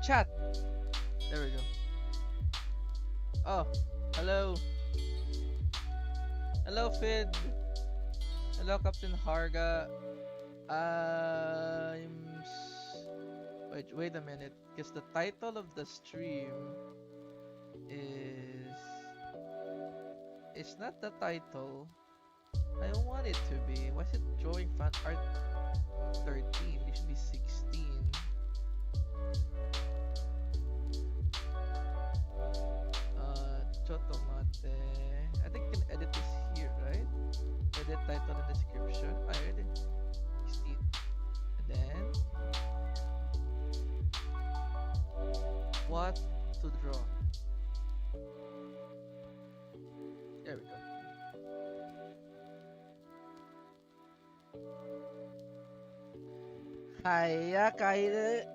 Chat. There we go. Oh, hello. Hello, Fid. Hello, Captain Harga. Wait a minute, because the title of the stream is it's not the title I want it to be. Why is it drawing fan art 13? It should be 16. Chotomate. I think you can edit this here, right? Edit title and description. I edit 16. And then what to draw. There we go. Hiya, Kaela.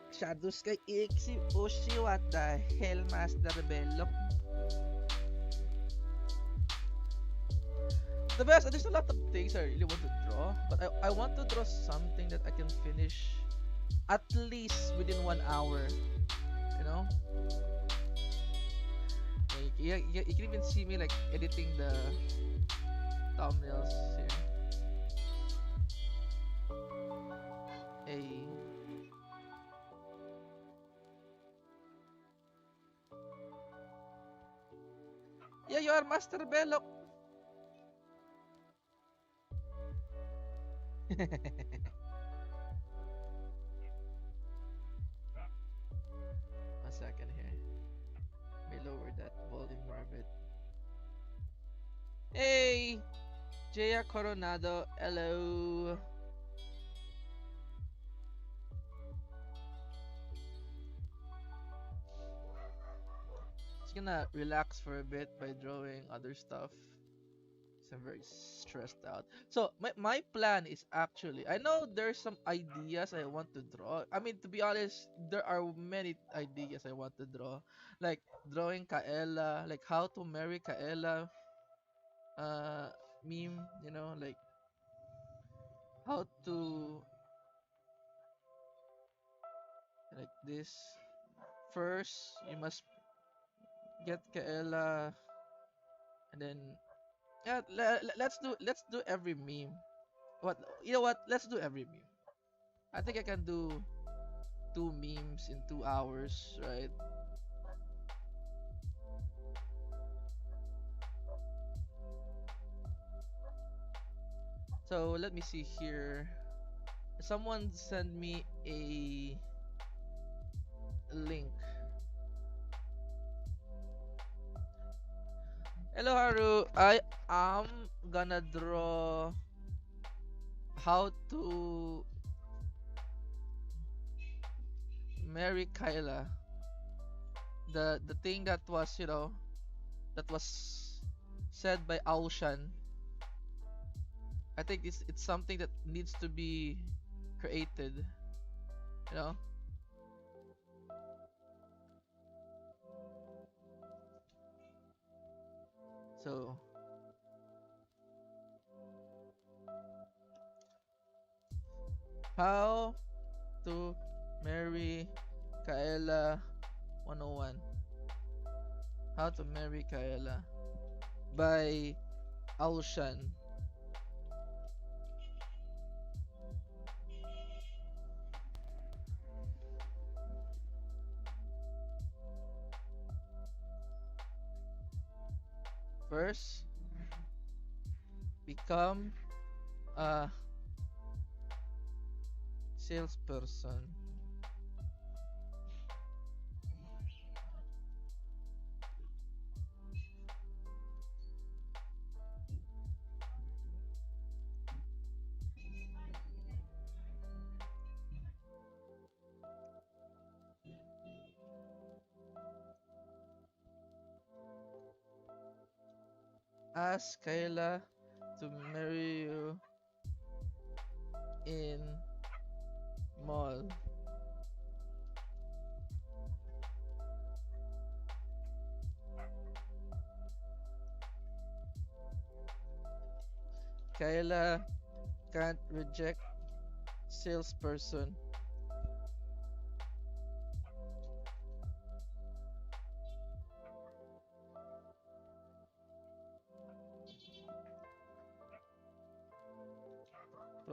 Shadows kay Ixi Oshi, what the hell, Master Bello? The best, there's a lot of things I really want to draw, but I want to draw something that I can finish at least within 1 hour, you know? You can even see me like editing the thumbnails here. Hey. Yeah, you are Master Bello. One second here. Let me lower that volume more a bit. Hey! Jaya Coronado, hello. Just gonna relax for a bit by drawing other stuff. I'm very stressed out. So my plan is actually, I know there's some ideas I want to draw. I mean, to be honest, there are many ideas I want to draw. Like drawing Kaela, like how to marry Kaela meme, you know, like how to like this. First, you must get Kaela and then yeah, let's do every meme. What you know what? Let's do every meme. I think I can do 2 memes in 2 hours, right? So let me see here. Someone send me a link. Hello Haru, I am gonna draw how to marry Kyla. The thing that was, that was said by Aushan. I think it's something that needs to be created, you know. So how to marry Kaela 101. How to marry Kaela by Aushan. First, become a salesperson. Ask Kayla to marry you in mall. Kayla can't reject salesperson.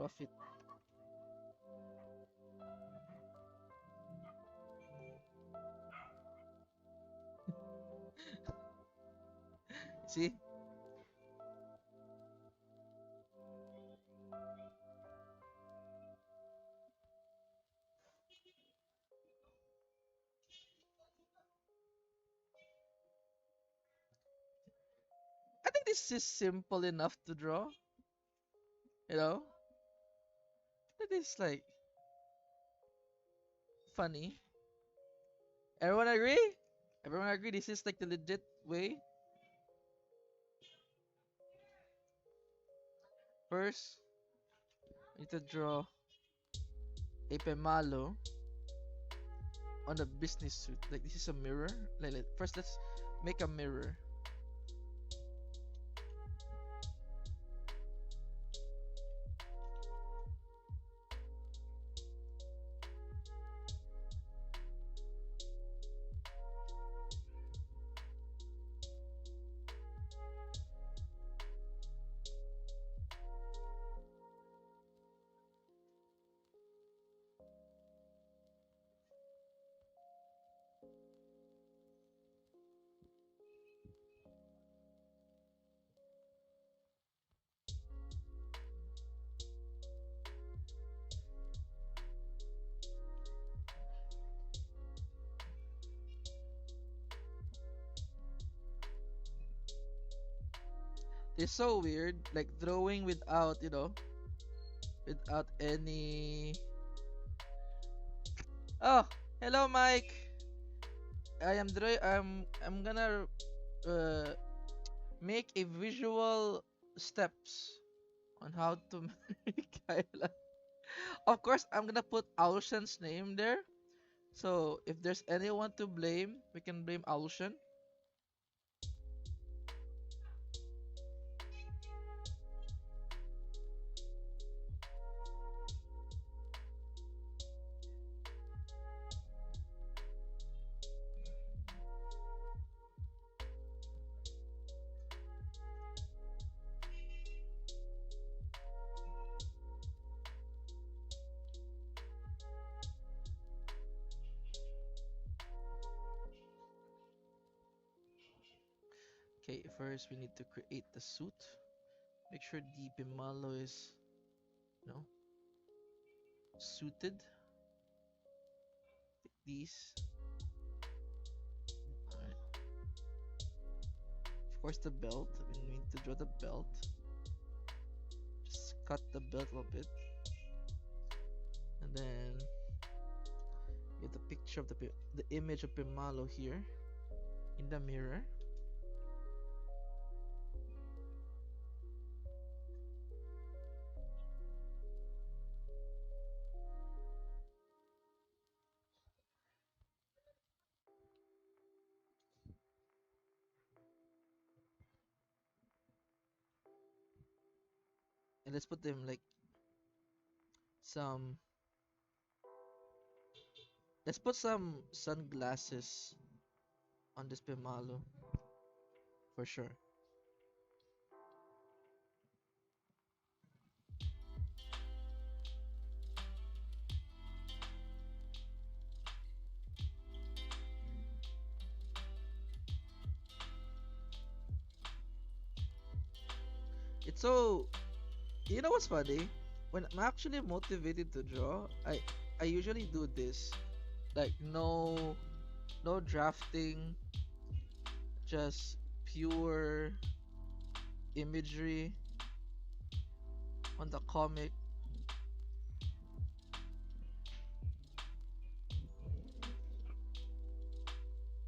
of it. See? I think this is simple enough to draw. You know? It is like funny. Everyone agree? Everyone agree this is like the legit way? First, we need to draw a Pemalo on a business suit. Like this is a mirror. First, let's make a mirror. It's so weird, like drawing without, without any. Oh, hello, Mike. I'm gonna uh, make a visual steps on how to marry Kyla. Of course, I'm gonna put Aushan's name there. So if there's anyone to blame, we can blame Aushan. Okay, first we need to create the suit. Make sure the Pimalo is, you know, suited. These. Alright. Of course, the belt. We need to draw the belt. Just cut the belt a little bit. And then get the picture of the image of Pimalo here in the mirror. And let's put them like some. Let's put some sunglasses on this Pimalo for sure. It's so. You know what's funny? When I'm actually motivated to draw, I usually do this. Like no drafting, just pure imagery on the comic.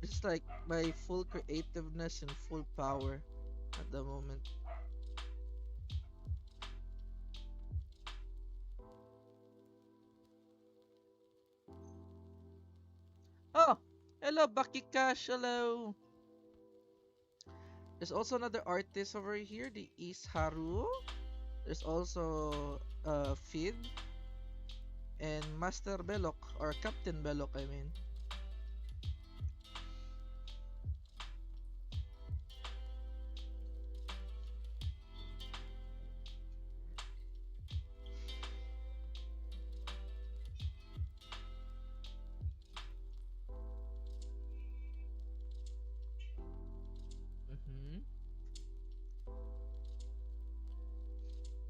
It's like my full creativeness and full power at the moment. Oh, hello, Bucky Cash. Hello. There's also another artist over here, the Is Haru. There's also Fid and Master Belok or Captain Belok, I mean.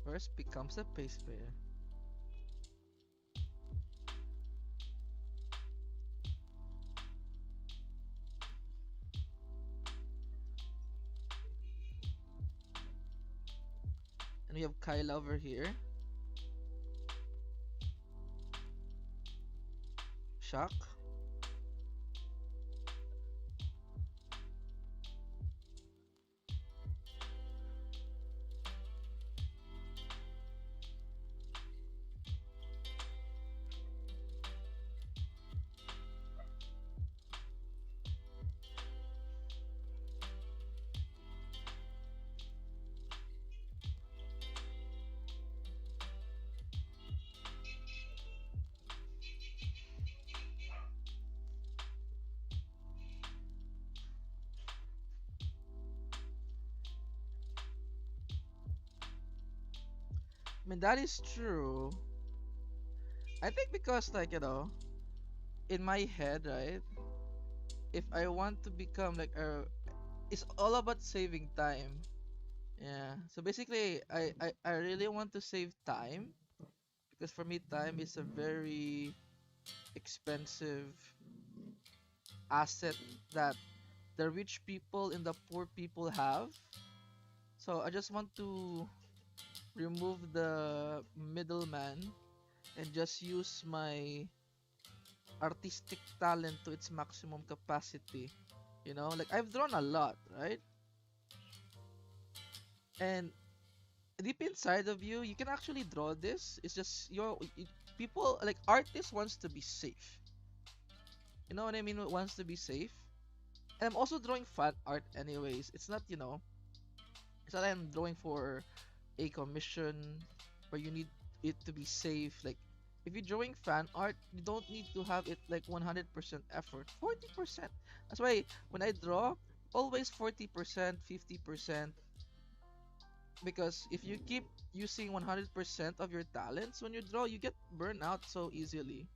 First becomes a bass player. And we have Kyle over here. Shock. I mean, that is true. I think because, like, in my head, right? If I want to become like a, it's all about saving time. Yeah. So basically, I really want to save time because for me, time is a very expensive asset that the rich people and the poor people have. So I just want to remove the middleman and just use my artistic talent to its maximum capacity. Like I've drawn a lot, right? And deep inside of you, you can actually draw this. It's just people like artists wants to be safe. You know what I mean? Wants to be safe. And I'm also drawing fan art anyways. It's not like I'm drawing for a commission where you need it to be safe. Like if you're drawing fan art, you don't need to have it like 100% effort. 40%. That's why when I draw, always 40%, 50%. Because if you keep using 100% of your talents when you draw, you get burned out so easily.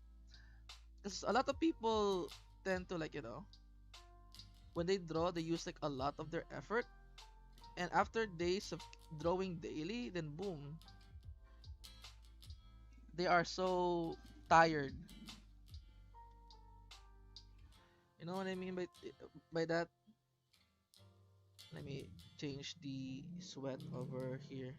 Because a lot of people tend to when they draw, they use like a lot of their effort, and after days of drawing daily, then boom, they are so tired. You know what I mean by that? Let me change the sweat over here.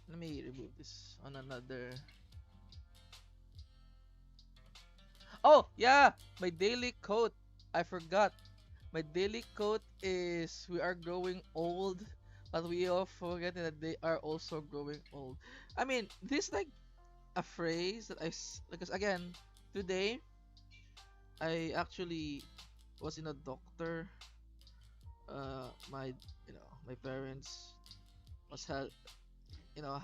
Let me remove this on another. Oh yeah, my daily quote. I forgot. My daily quote is we are growing old, but we all forget that they are also growing old. I mean, this like a phrase that because again, today I actually was in a doctor. My parents was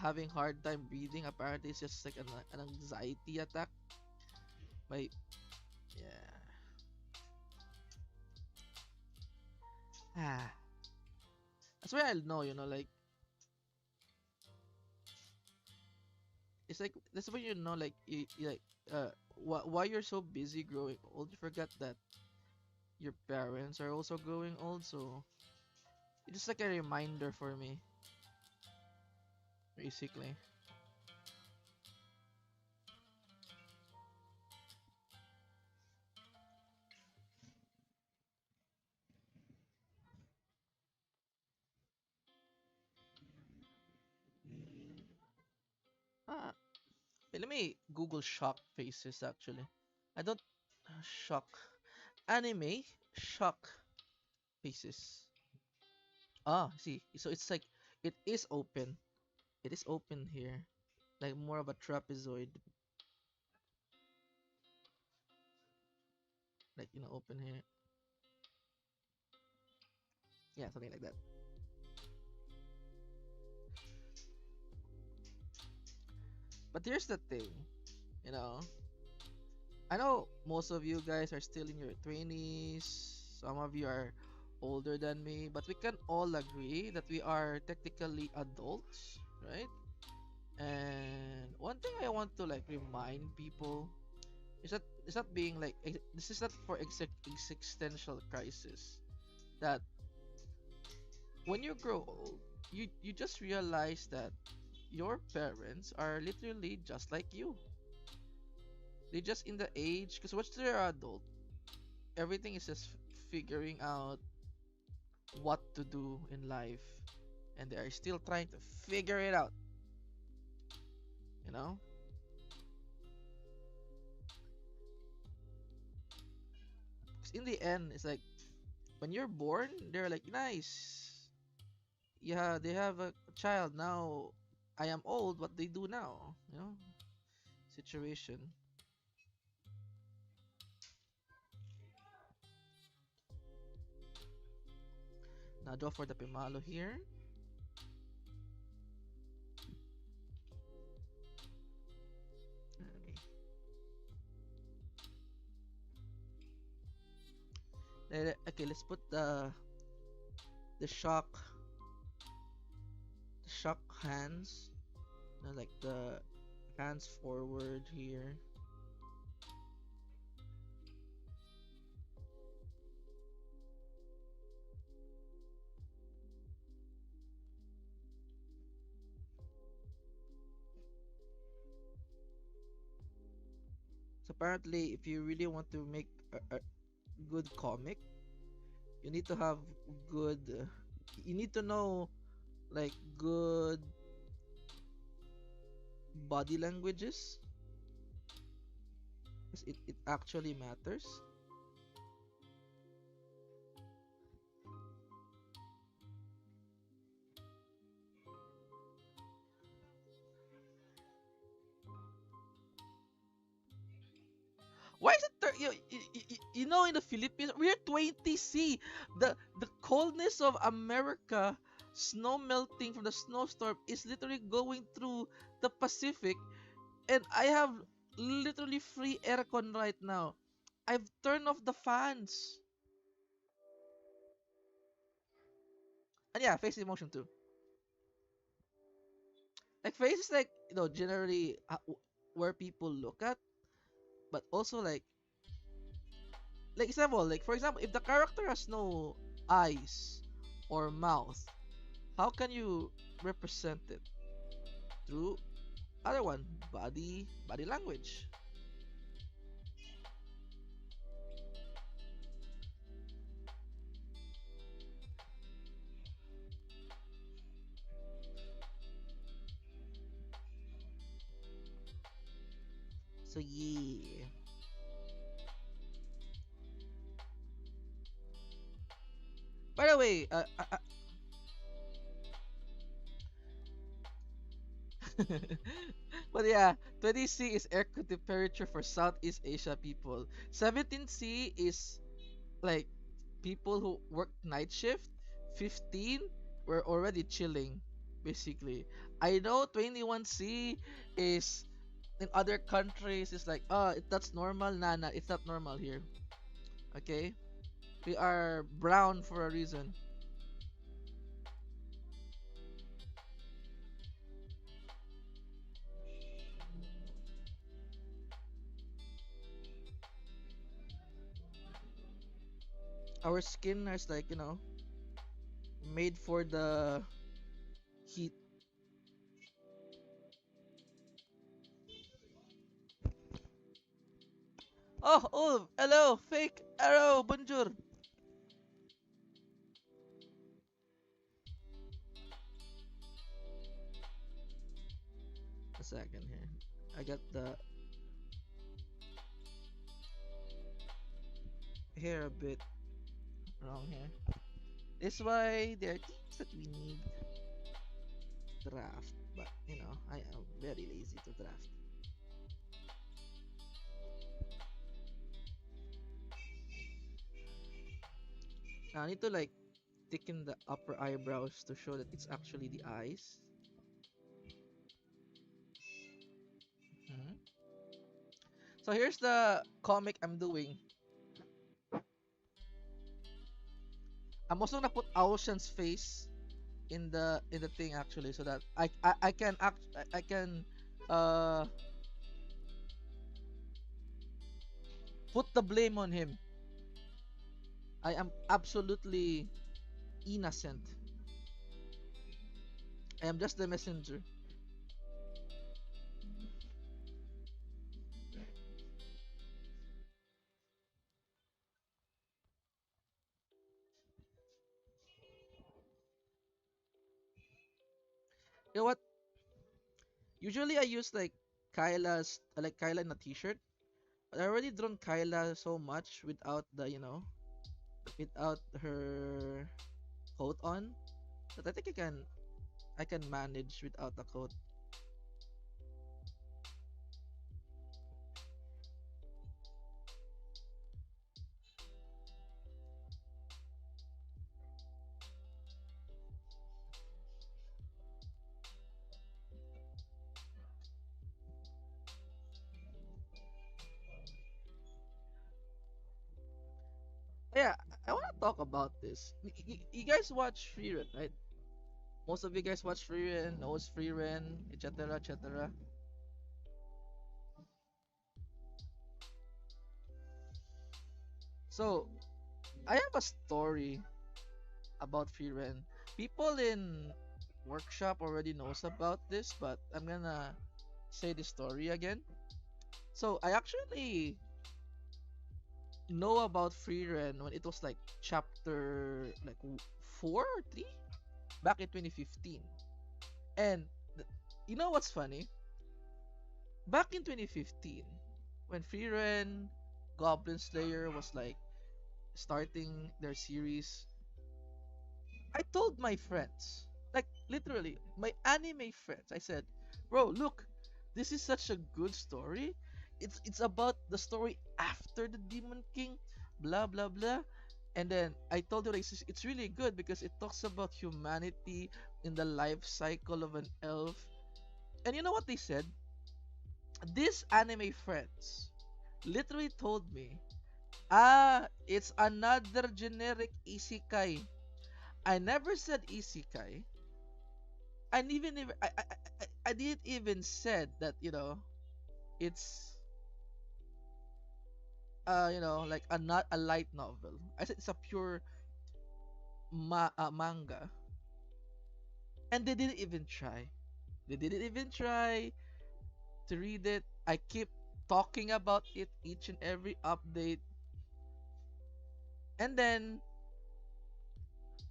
having hard time breathing. Apparently, it's just like an anxiety attack. My Yeah. Ah, that's why I'll know. Like it's like that's why like like why you're so busy growing old. You forget that your parents are also growing old. So it's just like a reminder for me, basically. Ah, wait, let me Google shock faces actually. I don't shock anime shock faces. Ah, see, so it's like it is open. It is open here, like more of a trapezoid, like open here. Yeah, something like that. But here's the thing, you know, I know most of you guys are still in your 20s, some of you are older than me, but we can all agree that we are technically adults, right? And one thing I want to like remind people is that being like this is not for existential crisis. That when you grow old, you just realize that your parents are literally just like you. They just in the age because once they're adult, everything is just figuring out what to do in life, and they are still trying to figure it out. You know, 'cause in the end, it's like when you're born, they're like nice. Yeah, they have a child now. I am old. What they do now? You know, situation. Now draw for the Pimalo here. Okay. Okay, let's put the shock hands. Like the hands forward here. So apparently, if you really want to make a good comic, you need to have good. You need to know like good body languages. 'Cause it actually matters. Why is it you know in the Philippines we're 20°C. The coldness of America, snow melting from the snowstorm is literally going through the Pacific, and I have literally free aircon right now. I've turned off the fans. And yeah, face emotion too. Like face is like generally where people look at, but also like example, like for example, if the character has no eyes or mouth, how can you represent it through other one body language? So yeah. By the way, but yeah, 20°C is air temperature for Southeast Asia people. 17°C is like people who work night shift. 15 we're already chilling basically. I know 21°C is in other countries it's like that's normal. Nah, it's not normal here. Okay, we are brown for a reason. Our skin is like made for the heat. Oh, hello, fake arrow, bonjour. A second here. I got the hair a bit wrong here. This why there are things that we need draft, but I am very lazy to draft. Now I need to like thicken the upper eyebrows to show that it's actually the eyes. Mhm. So here's the comic I'm doing. I'm also gonna put Ocean's face in the thing actually, so that I can I can uh put the blame on him. I am absolutely innocent. I am just the messenger. You know what? Usually I use like Kyla in a t-shirt. But I already drawn Kyla so much without the without her coat on that I think I can manage without the coat. Yeah, I want to talk about this. You guys watch Free Run, right? Most of you guys watch Free Run, knows Free Run, etc., etc. So I have a story about Free Run. People in workshop already knows about this, but I'm gonna say the story again. So I actually know about Free Run when it was like chapter like 4 or 3 back in 2015. And th- you know what's funny? Back in 2015, when Free Run Goblin Slayer was like starting their series, I told my friends, like literally my anime friends, I said, "Bro, look, this is such a good story. It's about the story after the Demon King, blah blah blah." And then I told them like, it's really good because it talks about humanity in the life cycle of an elf. And you know what they said? These anime friends literally told me, "Ah, it's another generic isekai." I never said isekai. I didn't even said that it's like a not a light novel. I said it's a pure manga, and they didn't even try. They didn't even try to read it. I keep talking about it each and every update, and then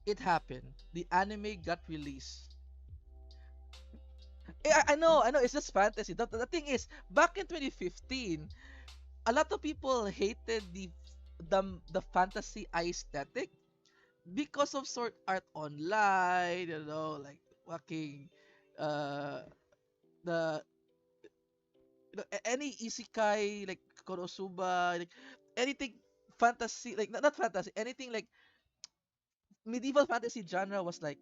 it happened. The anime got released. I know. It's just fantasy. The thing is, back in 2015, a lot of people hated the fantasy aesthetic because of Sword Art Online, like fucking uh the any isekai like Konosuba, like anything fantasy, like not fantasy, anything like medieval fantasy genre was like,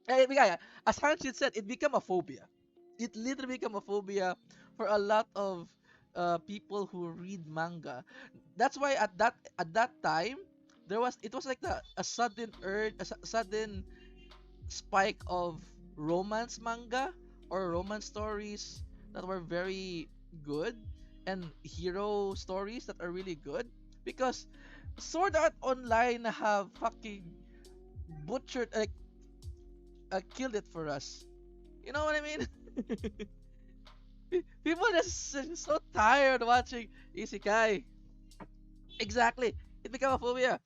yeah, as Hanshid said, it became a phobia. It literally became a phobia for a lot of people who read manga. That's why at that time it was like a sudden sudden spike of romance manga or romance stories that were very good and hero stories that are really good because Sword Art Online have fucking butchered like killed it for us. You know what I mean? People just so tired watching isekai. Exactly, it became a phobia.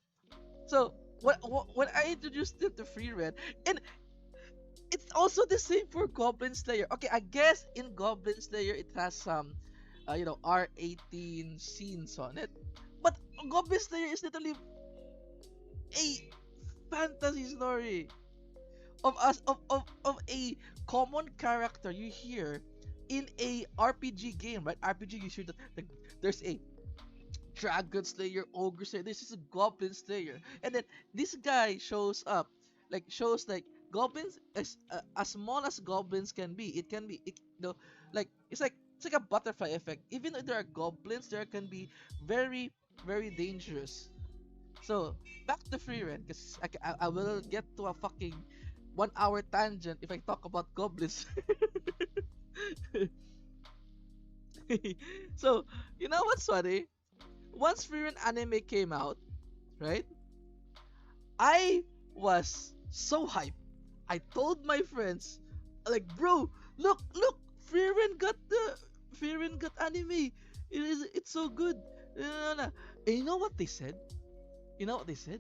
So when I introduced it to free read, and it's also the same for Goblin Slayer. Okay, I guess in Goblin Slayer it has some, R18 scenes on it, but Goblin Slayer is literally a fantasy story of a common character you hear in a RPG game, right? RPG, you hear that there's a Dragon Slayer, Ogre Slayer. This is a Goblin Slayer, and then this guy shows up, like shows like goblins as small as goblins can be. It can be, Like it's like a butterfly effect. Even if there are goblins, there can be very very dangerous. So back to free rent, because I will get to a fucking 1 hour tangent if I talk about goblins. So you know what's funny? Once free rent anime came out, right? I was so hyped. I told my friends, like, bro, look, Frieren got the Frieren got anime. It's so good. And you know what they said? You know what they said?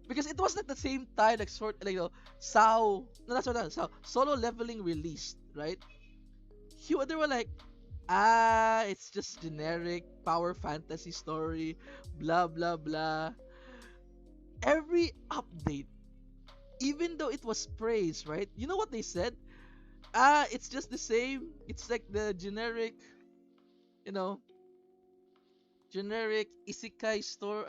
Because it was at the same time, like sort like Sao, no, that's not Sao. Solo Leveling released, right? They were like, it's just generic power fantasy story, blah blah blah. Every update, even though it was praised, right? You know what they said? It's just the same. It's like the generic, you know, generic isekai story,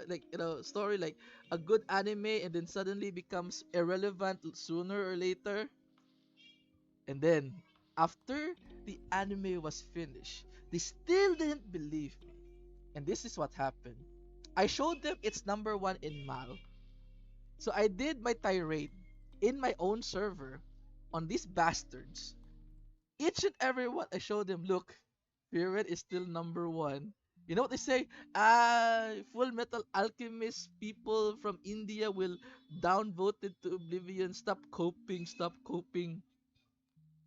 like story, like a good anime, and then suddenly becomes irrelevant sooner or later. And then after the anime was finished, they still didn't believe me. And this is what happened. I showed them it's number one in Mal. So I did my tirade in my own server on these bastards. Each and every one, I showed them, look, Spirit is still number one. You know what they say? Full Metal Alchemist people from India will downvote it to oblivion. Stop coping, stop coping.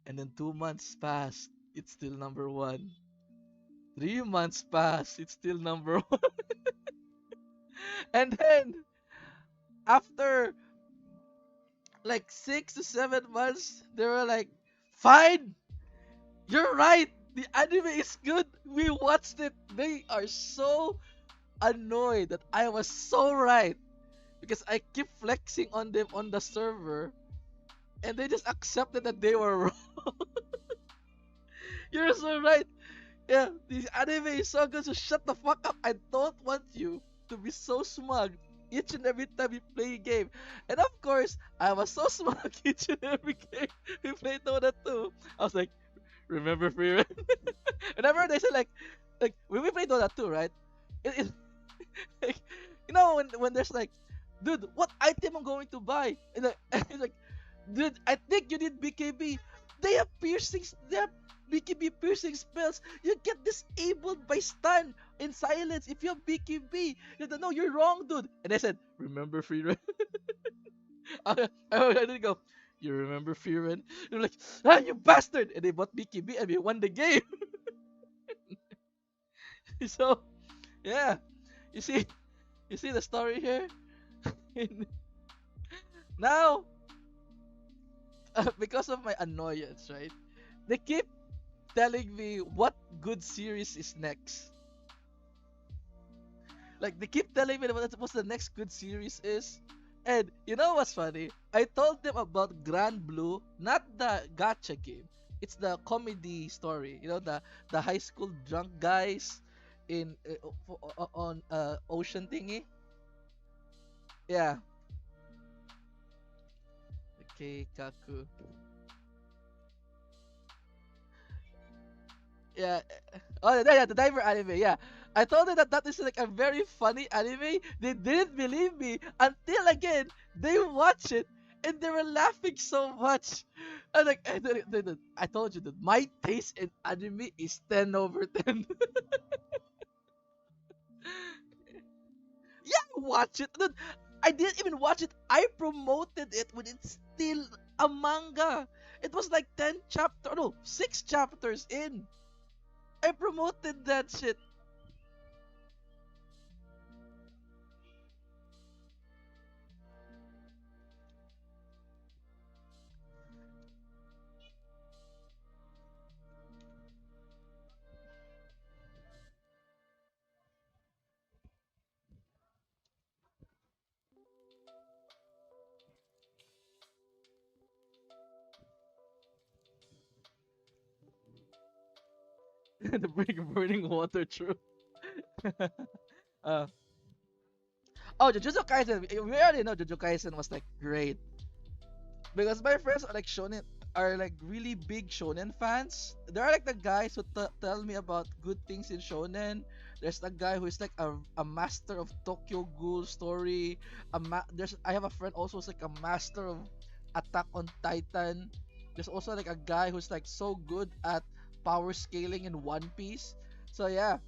And then 2 months passed. It's still number one. 3 months passed. It's still number one. And then after like 6 to 7 months, they were like, fine, you're right. The anime is good. We watched it. They are so annoyed that I was so right because I keep flexing on them on the server and they just accepted that they were wrong. You're so right. Yeah, the anime is so good, so shut the fuck up. I don't want you to be so smug each and every time we play a game. And of course, I was so smug each and every game we played Dota 2. I was like, remember free. Whenever they say like when we play Dota 2, right? It like, when there's like, dude, what item I'm going to buy? And it's like, dude, I think you need BKB. They have piercings. They have BKB piercing spells. You get disabled by stun in silence if you have BKB. No, you're wrong, dude. And I said, remember free run? I didn't go. You remember free run? You're like, you bastard! And they bought BKB and we won the game. So, yeah, you see, you see the story here. Now, because of my annoyance, right? They keep telling me what good series is next. Like they keep telling me what the next good series is. And you know what's funny? I told them about Grand Blue, not the gacha game. It's the comedy story. You know, the high school drunk guys in on ocean thingy. Yeah. Okay, Kaku. Yeah. Oh, yeah, the diver anime. Yeah. I told them that is like a very funny anime. They didn't believe me until again they watch it and they were laughing so much. I'm like, I told you that my taste in anime is 10 over 10. Yeah, watch it. Dude, I didn't even watch it. I promoted it when it's still a manga. It was like 10 chapter, no, 6 chapters in. I promoted that shit. The burning water, true. uh, oh, Jujutsu Kaisen. We already know Jujutsu Kaisen was like great because my friends are like showing it, are like really big shonen fans. There are like the guys who tell me about good things in shonen. There's a guy who is like a master of Tokyo Ghoul story. There's I have a friend also who's like a master of Attack on Titan. There's also like a guy who's like so good at power scaling in One Piece. So yeah,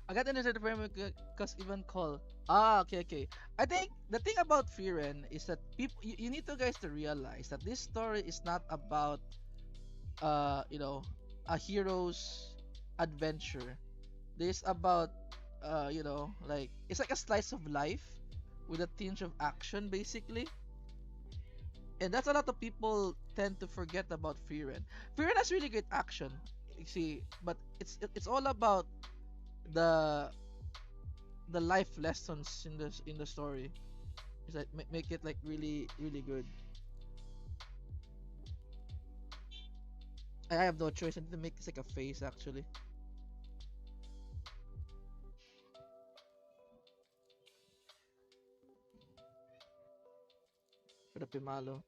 I got interested in because even call. Okay, okay. I think the thing about Frieren is that you need to guys to realize that this story is not about you know, a hero's adventure. This about you know, like it's like a slice of life with a tinge of action basically. And that's a lot of people tend to forget about Frieren. Frieren has really great action, you see, but it's all about the life lessons in the story. Is like make it like really really good. I have no choice. I need to make this like a face actually for the Pimalo.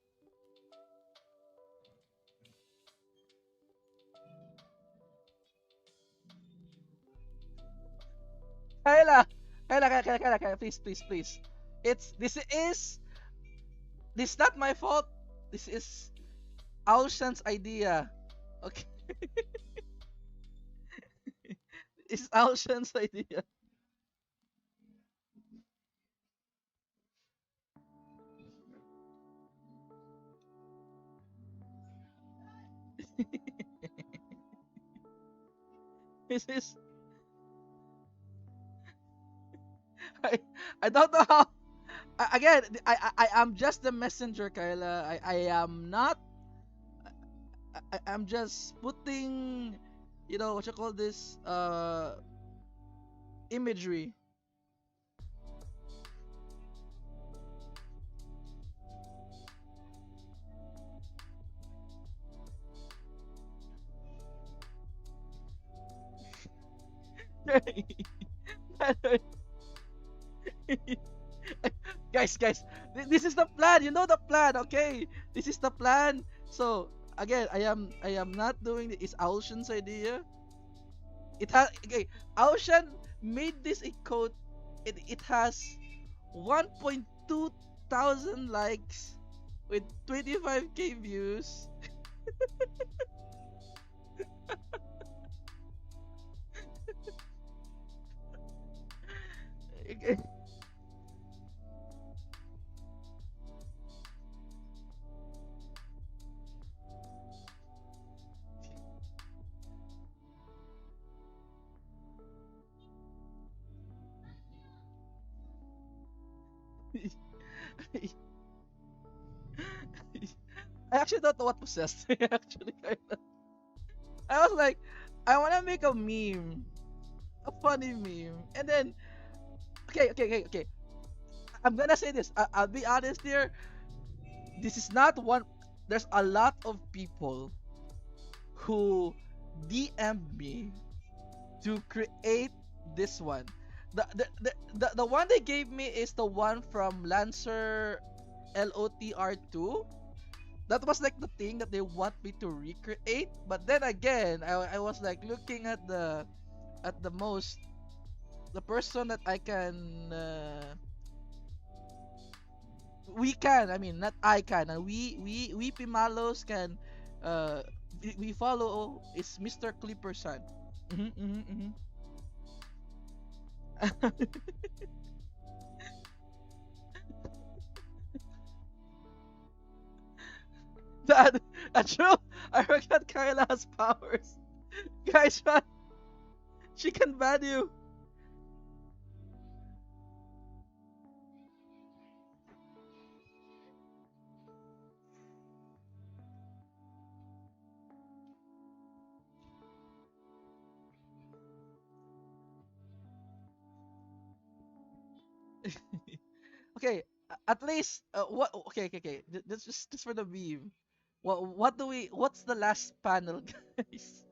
Kayla, Kayla, please, please, please. This is not my fault. This is Aushan's idea. Okay, it's Aushan's idea. This is I I don't know how. Again, I am just the messenger, Kyla. I am not. I'm just putting, you know, what you call this, imagery. Guys, this is the plan. You know the plan, okay? This is the plan. So again, I am not doing it. It's Aushan's idea. It has okay. Aushan made this a code. It has 1.2 thousand likes with 25K views. I actually don't know what possessed me. Actually, I was like, I wanna make a meme, a funny meme, and then okay. I'm gonna say this. I'll be honest here. This is not one. There's a lot of people who DM me to create this one. The one they gave me is the one from Lancer LOTR2. That was like the thing that they want me to recreate. But then again, I was like looking at the most the person that I can we can, I mean, not I can, we Pimalos can we follow is Mr. Clipperson. Mm-hmm, mm-hmm, mm-hmm. That, true. I forgot Kyla has powers. Guys, what? She can ban you. Okay, at least what? Okay, okay, okay. Just for the meme. What do we? What's the last panel, guys?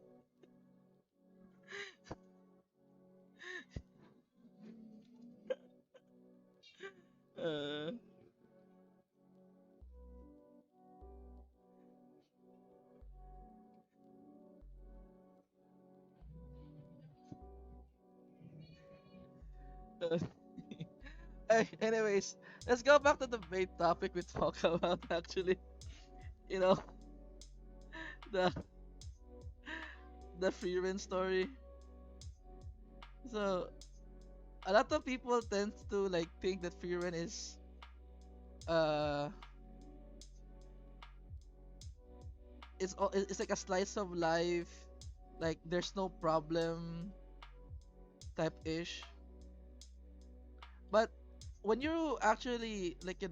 Uh, uh, anyways, let's go back to the main topic we talk about. Actually, you know, the Freeman story. So a lot of people tend to like think that Freeman is uh it's like a slice of life, like there's no problem type ish. But when you actually like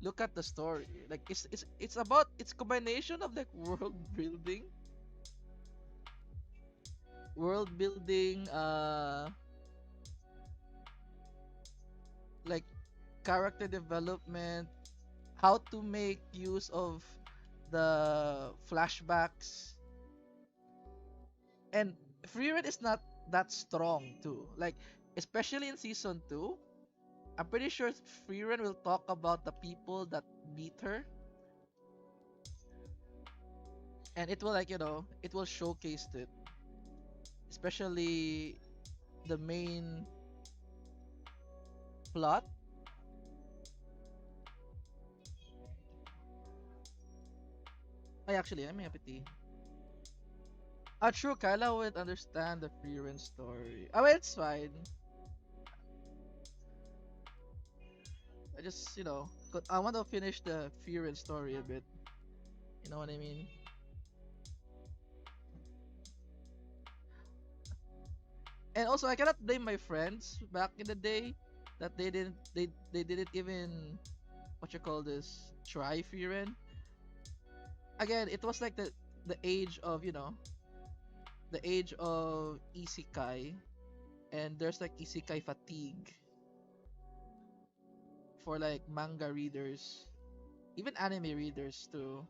look at the story, like it's about it's combination of like world building, like character development, how to make use of the flashbacks, and Freerun is not that strong too. Like especially in season two, I'm pretty sure Freerun will talk about the people that beat her, and it will like it will showcase it, especially the main plot. I actually I'm happy. True, Kyla would understand the Freerun story. Oh, it's fine. I just, I want to finish the Freerun story a bit. You know what I mean? And also, I cannot blame my friends back in the day that they didn't even what you call this try Freerun. Again, it was like the age of the age of isekai, and there's like isekai fatigue for like manga readers, even anime readers too.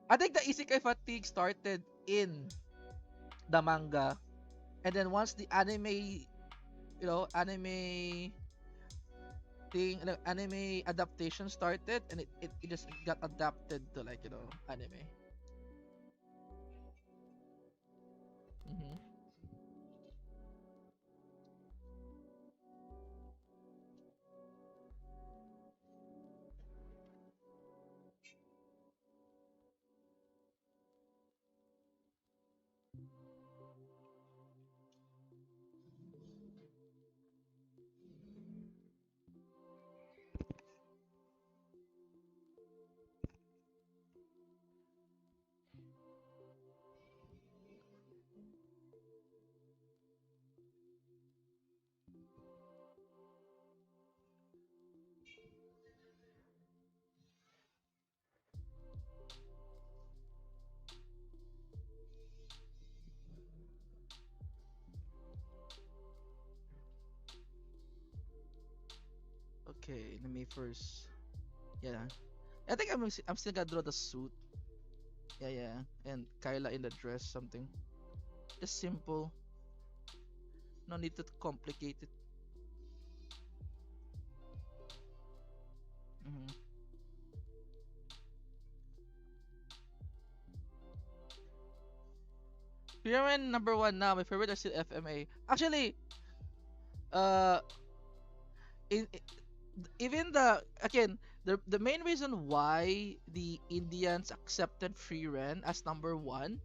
I think the isekai fatigue started in the manga, and then once the anime thing, like, anime adaptation started, and it just got adapted to like anime. hmm Okay, let me first. Yeah, I think I'm still gonna draw the suit. Yeah, yeah, and Kyla in the dress, something just simple. No need to complicate it. hmm Pyramid number one now. My favorite are still FMA. Actually, uh, in even the main reason why the Indians accepted free rent as number one,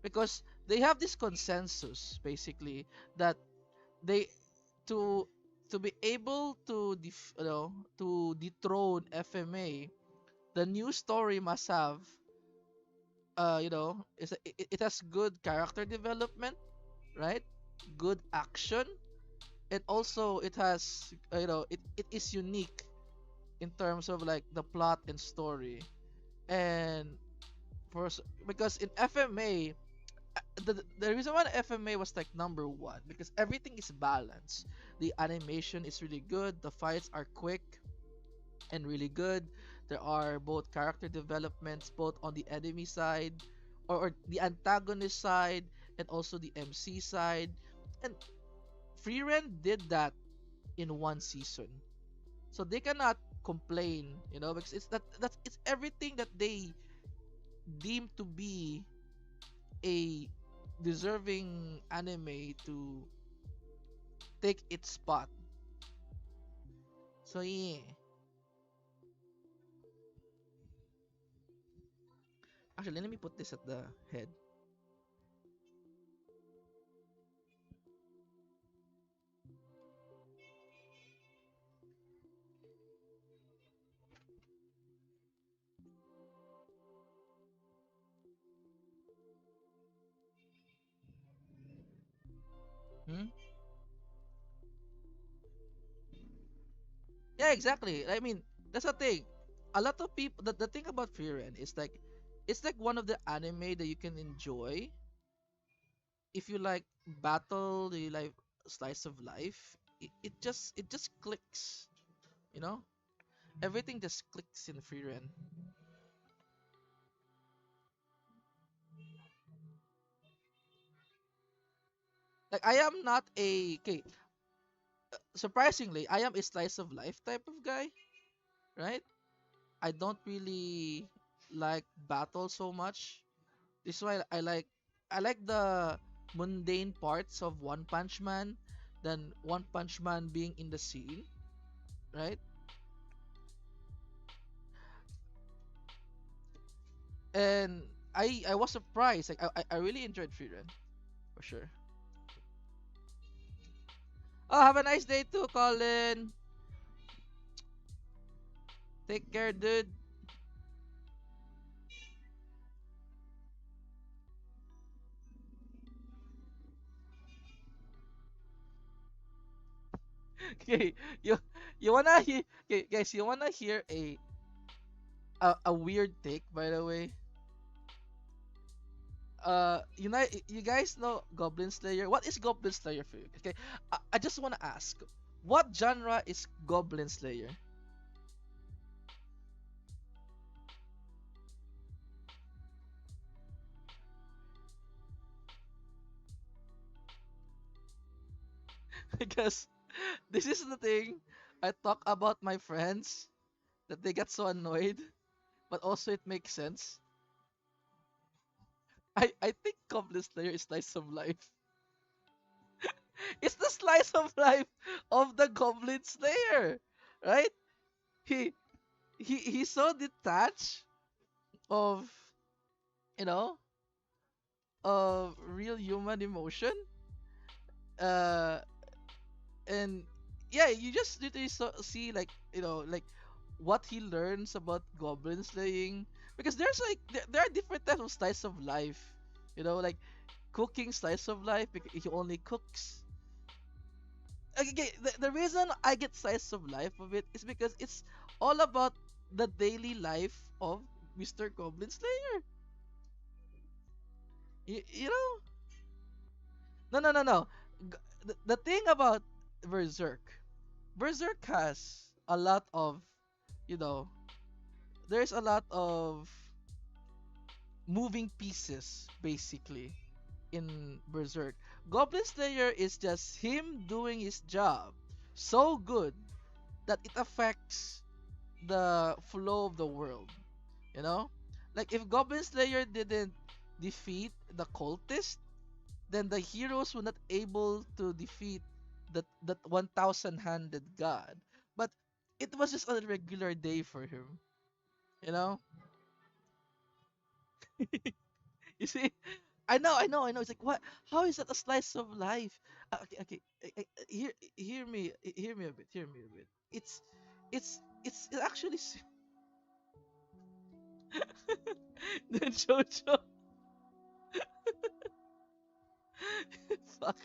because they have this consensus basically that they to to be able to to dethrone FMA, The new story must have, it has good character development, right? Good action, and also it has, it is unique in terms of like the plot and story. And because in FMA, the reason why FMA was like number one, because everything is balanced. The animation is really good, the fights are quick and really good. There are both character developments, both on the enemy side, or the antagonist side, and also the MC side. And Freeren did that in one season, so they cannot complain, because it's everything that they deem to be a deserving anime to take its spot. So yeah, actually, let me put this at the head. Hmm? Yeah, exactly. I mean, that's the thing. A lot of people. The thing about Frieren is like, it's like one of the anime that you can enjoy if you like battle, you like slice of life. It just clicks. You know, everything just clicks in Frieren. Like I am not a okay. Surprisingly, I am a slice of life type of guy, right? I don't really like battle so much. This is why I like the mundane parts of One Punch Man than One Punch Man being in the scene, right? And I was surprised. Like I really enjoyed Freerun for sure. Oh, have a nice day too, Colin. Take care, dude. Okay, you wanna hear? Okay, guys, you wanna hear a weird take? By the way, you guys know Goblin Slayer. What is Goblin Slayer for you? Okay, I just wanna ask, what genre is Goblin Slayer? Because this is the thing I talk about my friends that they get so annoyed, but also it makes sense. I think Goblin Slayer is slice of life. It's the slice of life of the Goblin Slayer, right? He he's so detached of, you know of real human emotion. Uh, and yeah, you just literally see like, like what he learns about goblin slaying, because there's like there are different types of slice of life, like cooking slice of life because he only cooks. Okay, the reason I get slice of life of it is because it's all about the daily life of Mr. Goblin Slayer. You know? No, no, no, no. The thing about Berserk, Berserk has a lot of, you know, there's a lot of moving pieces basically in Berserk. Goblin Slayer is just him doing his job so good that it affects the flow of the world, you know? Like if Goblin Slayer didn't defeat the cultist, then the heroes were not able to defeat that 1,000-handed god. But it was just a regular day for him, you know? You see? I know. It's like, what? How is that a slice of life? Okay. Hear me a bit. It's actually Then Jojo. Fuck.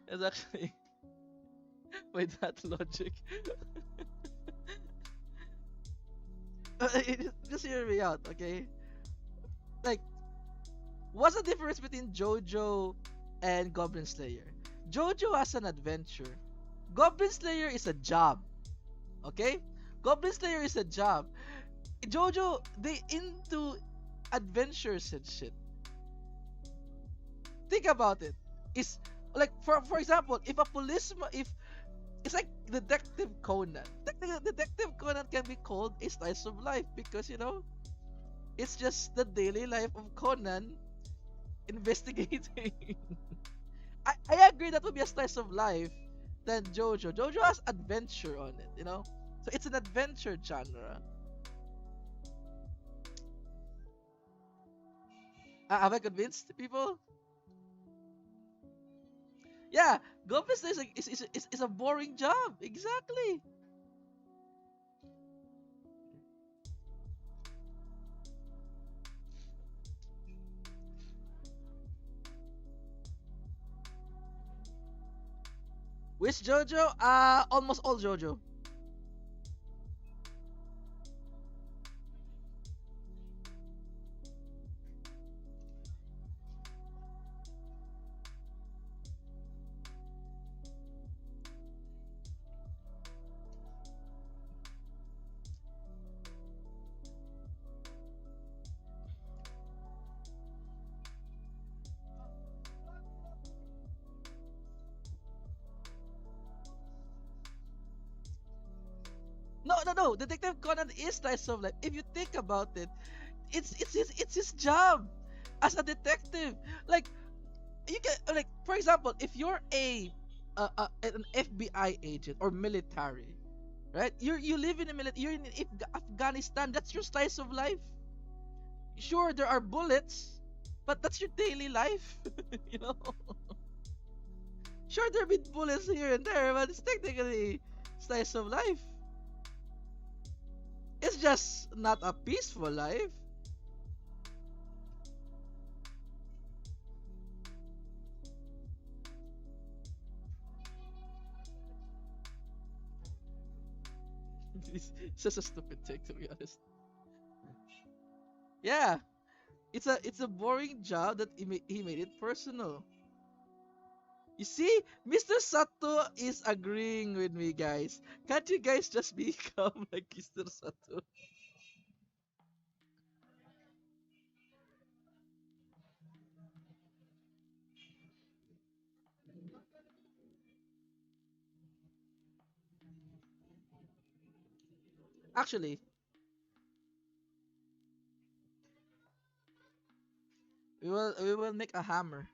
It's actually by that logic. Just hear me out, okay? Like, what's the difference between JoJo and Goblin Slayer? JoJo has an adventure. Goblin Slayer is a job, okay? Goblin Slayer is a job. JoJo, they into adventures and shit. Think about it. It's like for example, if a policeman, if it's like Detective Conan. Detective Conan can be called a slice of life because it's just the daily life of Conan investigating. I agree that would be a slice of life than JoJo. JoJo has adventure on it. So it's an adventure genre. Have I convinced people? Yeah, Goblin Slayer is a boring job. Exactly. Which JoJo? Almost all JoJo. No, no, no. Detective Conan is slice of life. If you think about it, it's his job as a detective. Like you can for example, if you're an FBI agent or military, right? You live in the military. You're in Afghanistan. That's your slice of life. Sure, there are bullets, but that's your daily life. you know. Sure, there be bullets here and there, but it's technically slice of life. It's just not a peaceful life. It's just a stupid take, to be honest. Yeah, it's a boring job that he made it personal. You see, Mr. Sato is agreeing with me, guys. Can't you guys just become like Mr. Sato? Actually, we will make a hammer.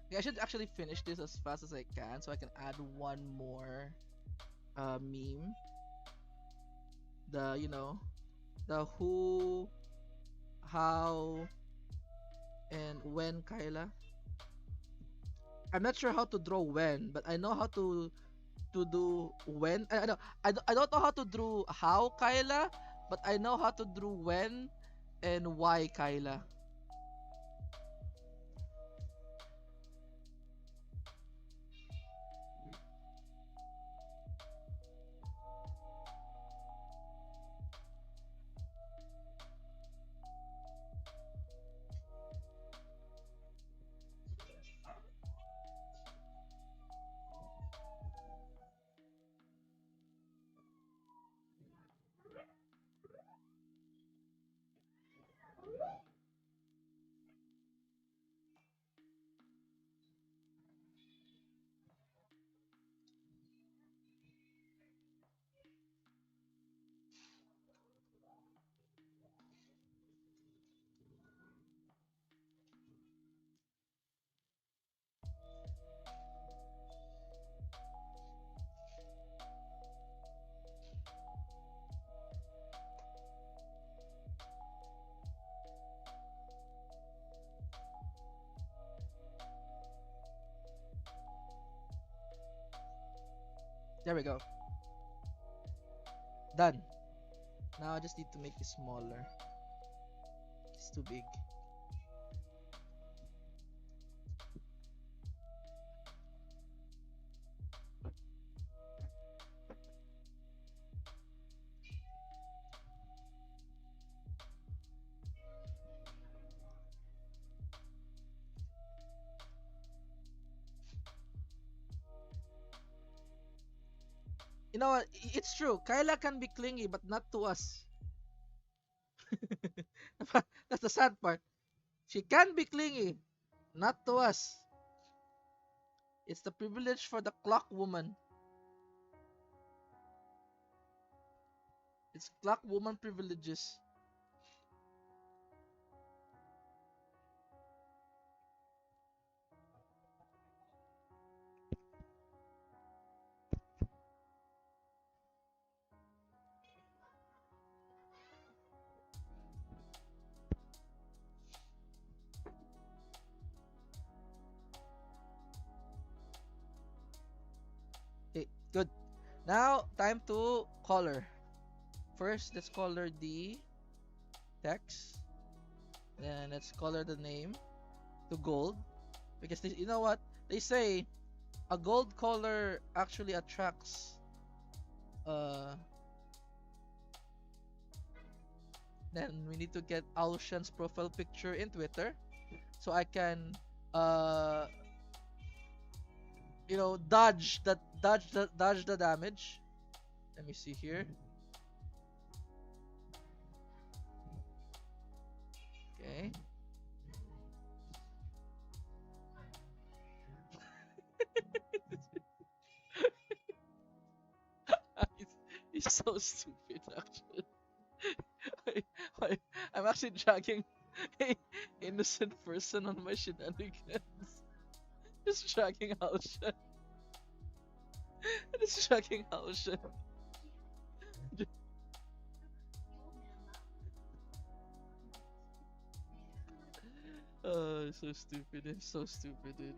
Okay, I should actually finish this as fast as I can so I can add one more meme. The who, how, and when Kyla. I'm not sure how to draw when, but I know how to do when. I don't know how to draw how Kyla, but I know how to draw when and why Kyla. There we go. Done. Now I just need to make it smaller. It's too big. You know what? It's true. Kyla can be clingy, but not to us. That's the sad part. She can be clingy, not to us. It's the privilege for the clock woman. It's clock woman privileges. Okay, good. Now, time to color. First, let's color the text. Then let's color the name to gold. Because you know what? They say a gold color actually attracts uh then we need to get Alshan's profile picture in Twitter so I can uh dodge the damage. Let me see here. Okay. he's, he's so stupid actually. I, I, I'm actually dragging a innocent person on my shenanigans. Just dragging Alshan. Just dragging Alshan. Oh, so stupid. It's so stupid, dude.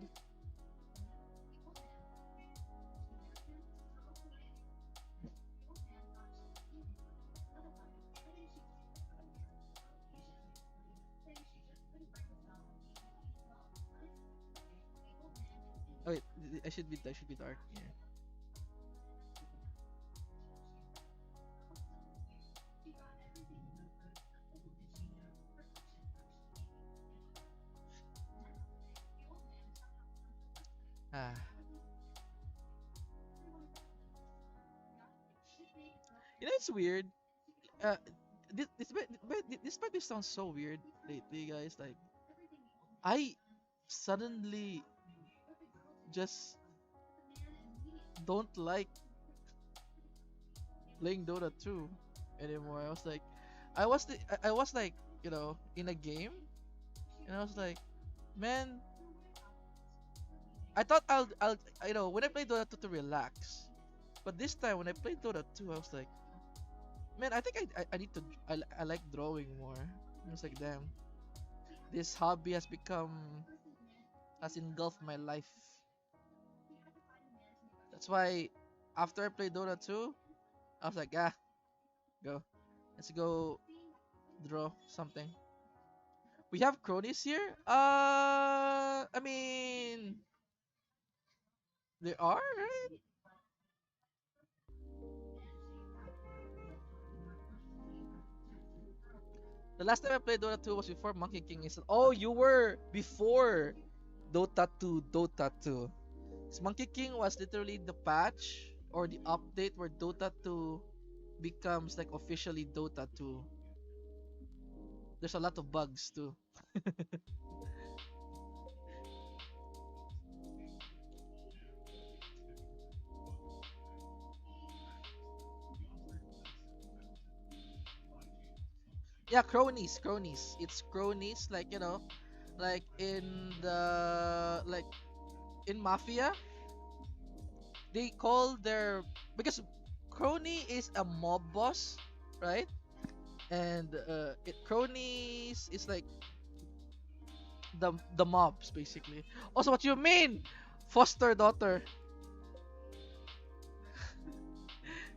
Oh wait, I should be dark. Yeah. Ah. You know it's weird. Uh, this might be sound so weird lately, guys. Like I suddenly just don't like playing Dota 2 anymore. I was like, in a game, and I was like, man, I thought when I play Dota 2 to relax, but this time when I played Dota 2, I was like, man, I think I need to I like drawing more. I was like, damn, this hobby has engulfed my life. That's why after I played Dota 2, I was like, go, let's go draw something. We have cronies here. I mean, there are, right? The last time I played Dota 2 was before Monkey King is. Oh, you were before Dota 2. Dota 2. So Monkey King was literally the patch or the update where Dota 2 becomes like officially Dota 2. There's a lot of bugs too. Yeah, cronies, cronies. It's cronies, like like in mafia, they call their because crony is a mob boss, right? And cronies is like the mobs basically. Also, what you mean, foster daughter,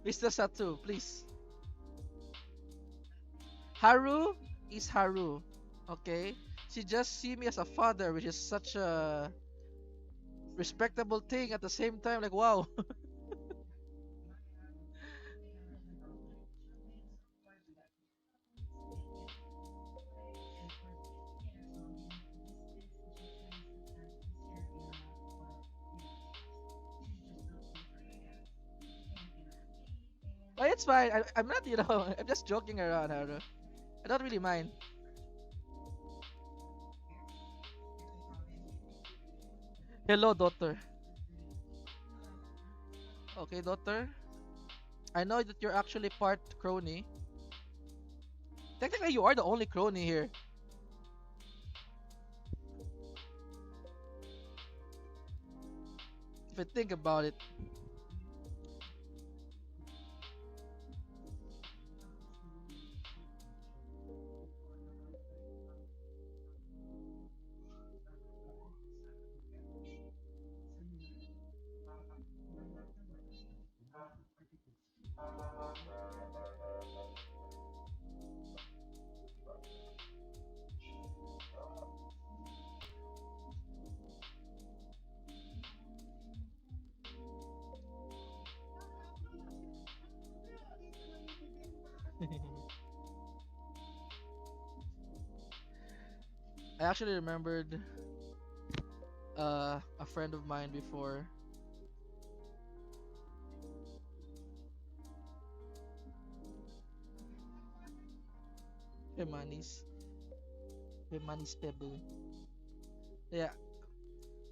Mr. Satu, please. Haru is Haru, okay? She just see me as a father, which is such a respectable thing at the same time. Like, wow. But it's fine. I'm not, I'm just joking around, Haru. I don't really mind. Hello, daughter. Okay, daughter. I know that you're actually part crony. Technically, you are the only crony here. If I think about it. I actually remembered a friend of mine before. Hemanis. Hemanis Pebble. Yeah,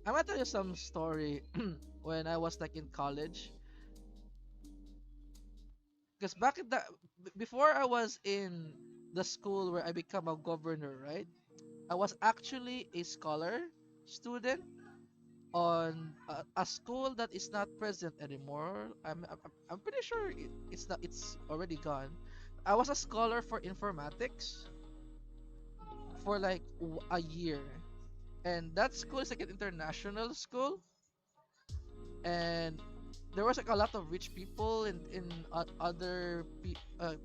I'm gonna tell you some story when I was like in college. Because back in before I was in the school where I become a governor, right? I was actually a scholar student on a school that is not present anymore. I'm pretty sure it's already gone. I was a scholar for informatics for like a year, and that school is like an international school, and there was like a lot of rich people in other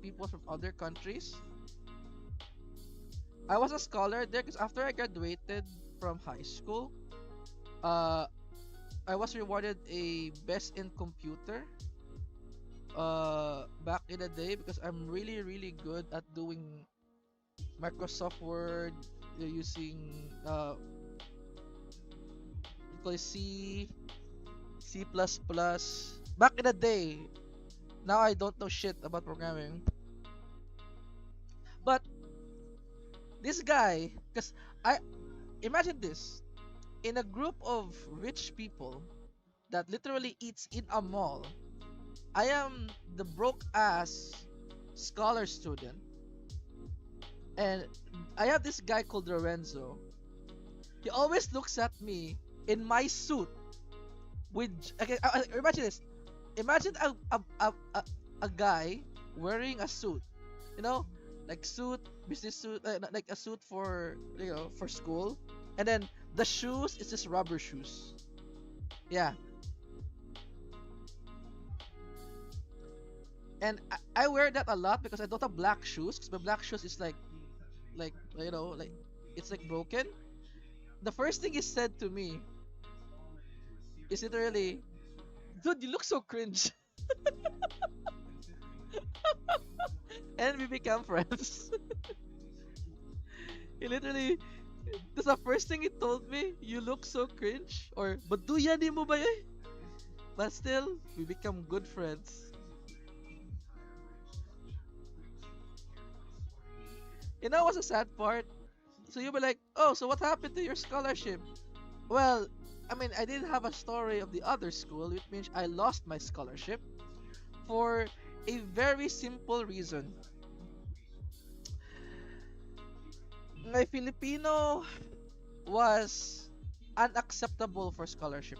people from other countries. I was a scholar there because after I graduated from high school, uh, I was rewarded a best in computer back in the day because I'm really really good at doing Microsoft Word using you call it C++. Back in the day, now I don't know shit about programming. But this guy, because I imagine this in a group of rich people that literally eats in a mall. I am the broke ass scholar student, and I have this guy called Lorenzo. He always looks at me in my suit with. Okay, imagine this. Imagine a guy wearing a suit, you know, like suit, business suit, like a suit for for school, and then the shoes is just rubber shoes. Yeah, and I wear that a lot because I don't have black shoes. Because my black shoes is like like it's like broken. The first thing he said to me is literally, "Dude, you look so cringe," and we become friends. He literally, that's the first thing he told me. You look so cringe, or but do yan mo ba eh? But still, we become good friends. You know what's the sad part? So you'll be like, oh, so what happened to your scholarship? Well, I mean, I didn't have a story of the other school, which means I lost my scholarship for a very simple reason. My Filipino was unacceptable for scholarship.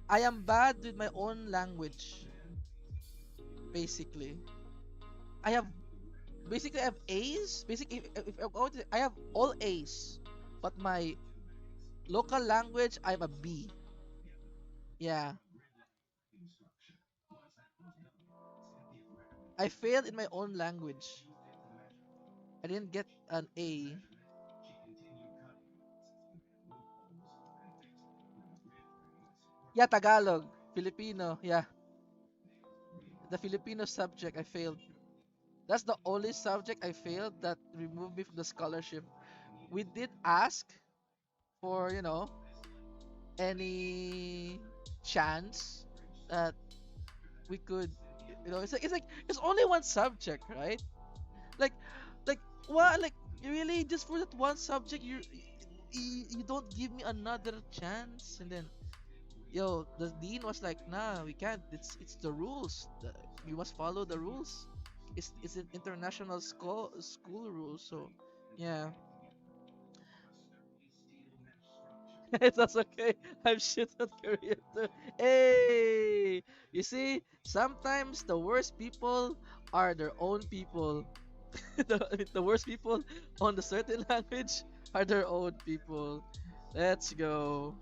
I am bad with my own language, basically. I have basically I have A's. Basically, if I'm going to, I have all A's, but my local language I have a B. Yeah, I failed in my own language. I didn't get an A. Yeah, Tagalog, Filipino. Yeah, the Filipino subject I failed. That's the only subject I failed that removed me from the scholarship. We did ask for, any chance that we could, it's like it's only one subject, right? Like, like what? Like really, just for that one subject, you don't give me another chance, and then the dean was like, nah, we can't. It's the rules. You must follow the rules. It's an international school rules. So yeah, that's okay. I'm shit at Korea too. Hey, you see, sometimes the worst people are their own people. The worst people on the certain language are their own people. Let's go.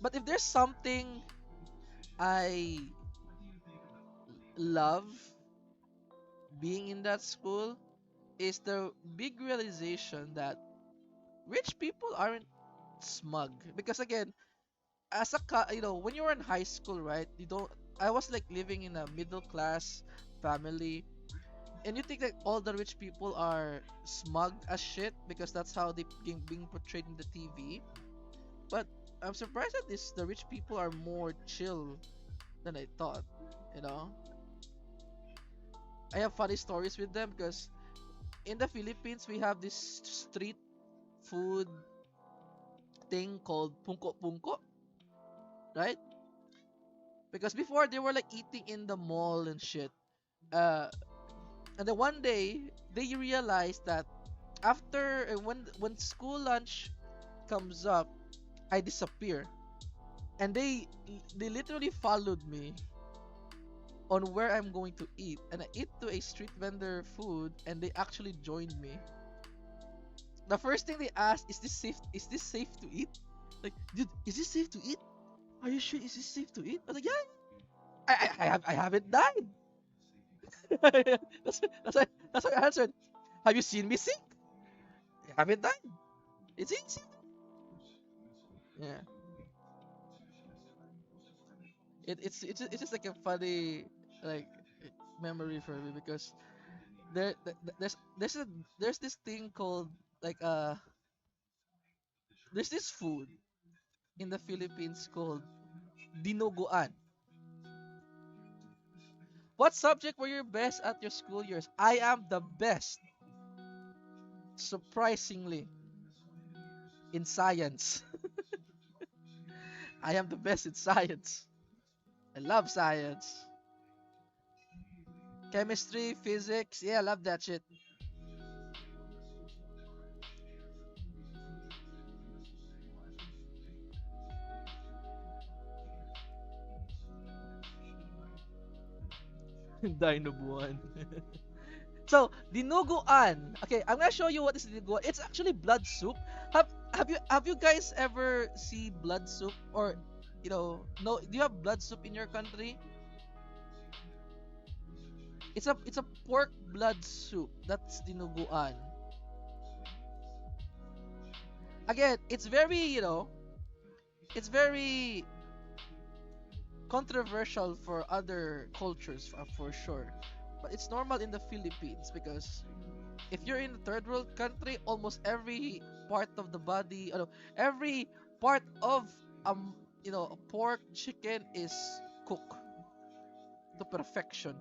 But if there's something I love being in that school, is the big realization that rich people aren't smug. Because again, when you're in high school, right? You don't. I was like living in a middle class family, and you think that all the rich people are smug as shit because that's how they being portrayed in the TV. But I'm surprised that the rich people are more chill than I thought. You know, I have funny stories with them because in the Philippines we have this street food thing called punko punko, right? Because before they were like eating in the mall and shit. Uh, and then one day they realized that after when school lunch comes up, I disappear, and they literally followed me on where I'm going to eat, and I eat to a street vendor food, and they actually joined me. The first thing they asked, "Is this safe? Is this safe to eat?" Like, dude, is this safe to eat? Are you sure? Is this safe to eat? I was like, yeah, I haven't died. That's what I answered. Have you seen me sick? I haven't died. It's easy. Yeah. It's just like a funny like memory for me because there's this thing called like there's this food in the Philippines called dinuguan. What subject were you best at your school years? I am the best, surprisingly, in science. I am the best in science. I love science. Chemistry, physics, yeah, I love that shit. Dinobuan. So, dinuguan. Okay, I'm gonna show you what is dinuguan. It's actually blood soup. Have you guys ever see blood soup or no? Do you have blood soup in your country? It's a pork blood soup. That's dinuguan. Again, it's very controversial for other cultures for sure. But it's normal in the Philippines because if you're in a third world country, almost every part of the body, every part of pork chicken is cooked to perfection.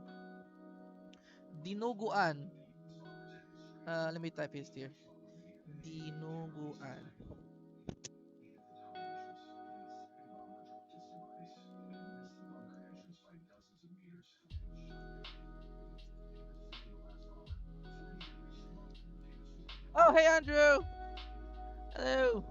Dinuguan. Let me type it here. Dinuguan. Oh, hey Andrew. Hello.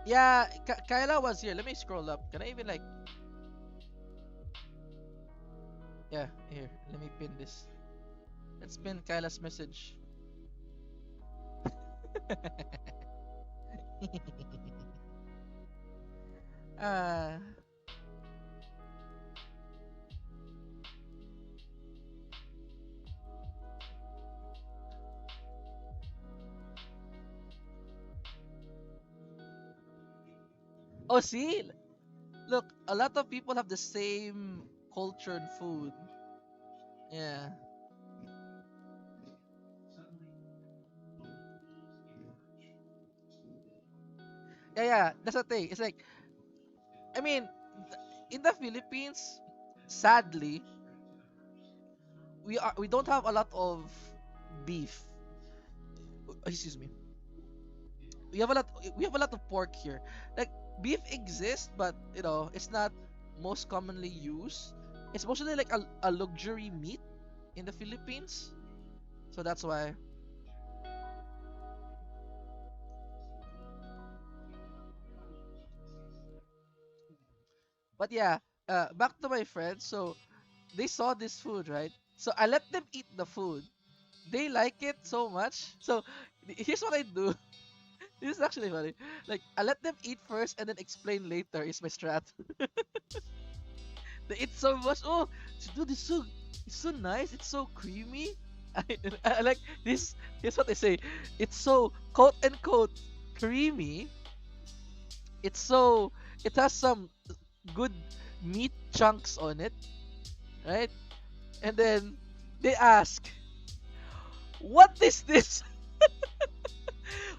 Yeah, Kaela was here. Let me scroll up. Can I even like? Yeah, here. Let me pin this. Let's pin Kyla's message. uh, oh, see? Look, a lot of people have the same culture and food. Yeah. Yeah, yeah. That's the thing. It's like, I mean, in the Philippines, sadly, we don't have a lot of beef. Excuse me. We have a lot of pork here. Like beef exists, but it's not most commonly used. It's mostly like a luxury meat in the Philippines. So that's why. But yeah, back to my friends. So they saw this food, right? So I let them eat the food. They like it so much. So here's what I do. This is actually funny. Like I let them eat first and then explain later is my strat. They eat so much. Oh, dude, it's so nice. It's so creamy. I, I like this. Here's what they say. It's so quote unquote creamy. It's so it has some good meat chunks on it, right? And then they ask, "What is this?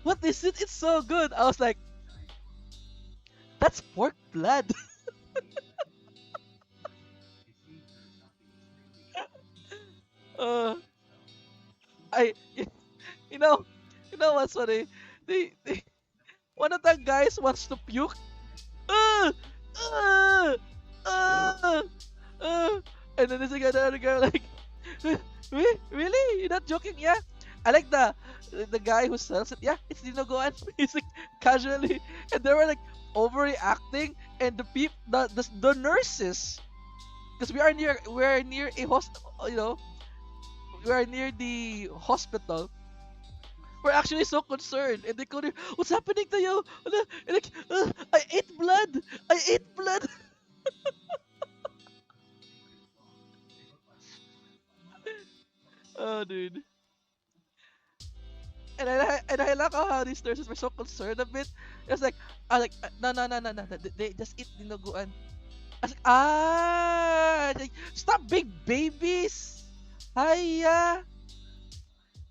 What is it? It's so good." I was like, "That's pork blood." uh, I, you know, what's funny? They one of the guys wants to puke. Uh, uh, uh, uh, and then there's the other guy like, really? You're not joking? Yeah. I like the guy who sells it. Yeah, it's Dinogoan. He's like casually, and they were like overreacting, and the nurses, because we are near a we are near the hospital. We're actually so concerned, and they call her, "What's happening to you?" And like, I ate blood. I ate blood. Oh, dude. And I like how these nurses were so concerned a bit. It was like, I like, no, no, no, no, no, no. They just eat dinuguan. I was like, like, stop being babies. Hiya,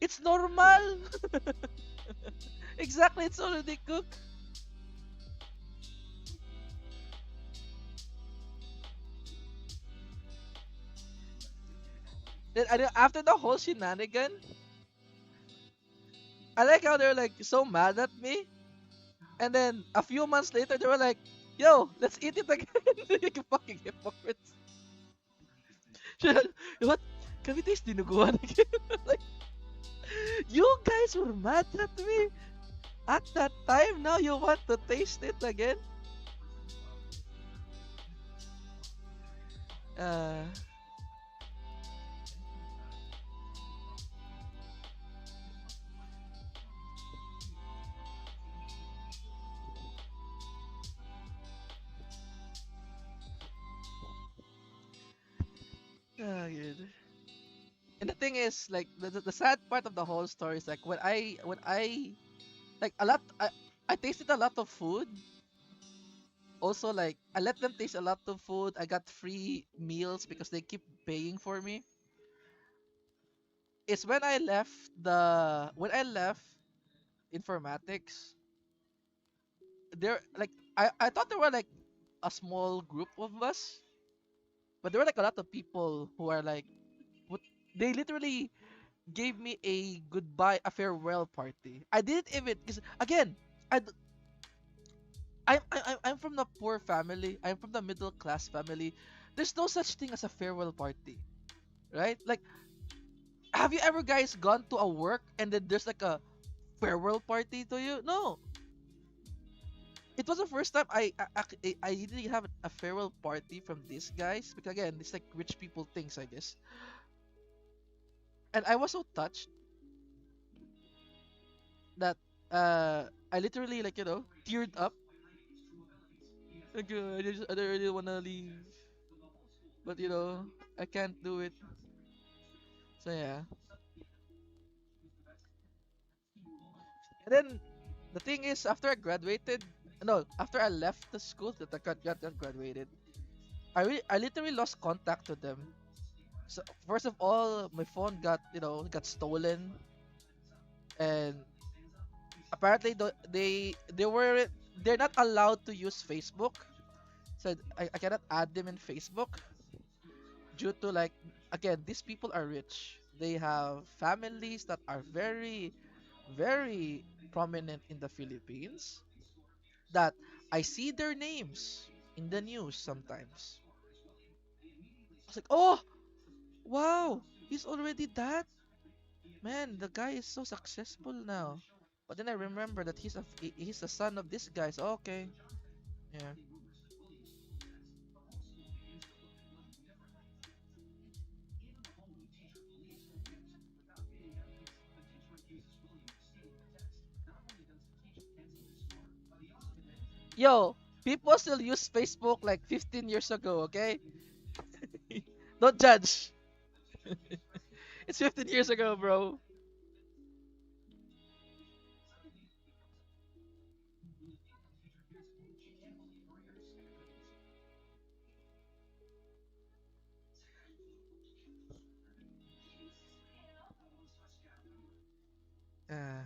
it's normal. Exactly, it's already cooked. Then after the whole shenanigan, I like how they're like so mad at me. And then a few months later, they were like, "Yo, let's eat it again." Like fucking hypocrites. What? Can we taste dinuguan again? Like, you guys were mad at me at that time. Now you want to taste it again? Uh, good. And the thing is, like, the sad part of the whole story is like when I like I tasted a lot of food. Also, like I let them taste a lot of food. I got free meals because they keep paying for me. is when I left informatics, there like I thought there were like a small group of us, but there were like a lot of people who are like what they literally gave me a goodbye, a farewell party. I didn't even because again, I d- I'm from the poor family. I'm from the middle class family. There's no such thing as a farewell party, right? Like, have you ever guys gone to a work and then there's like a farewell party to you? No, it was the first time I didn't have a farewell party from these guys because again, it's like rich people things, I guess. And I was so touched that I literally like teared up. Like I don't really wanna leave, but I can't do it. So yeah. And then the thing is, after I graduated, no, after I left the school that I got graduated, I literally lost contact with them. So first of all, my phone got stolen, and apparently they're not allowed to use Facebook. So I cannot add them in Facebook due to like again these people are rich. They have families that are very very prominent in the Philippines that I see their names in the news sometimes. I was like, oh wow, he's already that man. The guy is so successful now. But then I remember that he's the son of this guy. So okay, yeah. Yo, people still use Facebook like 15 years ago. Okay, don't judge. It's 15 years ago, bro. Uh,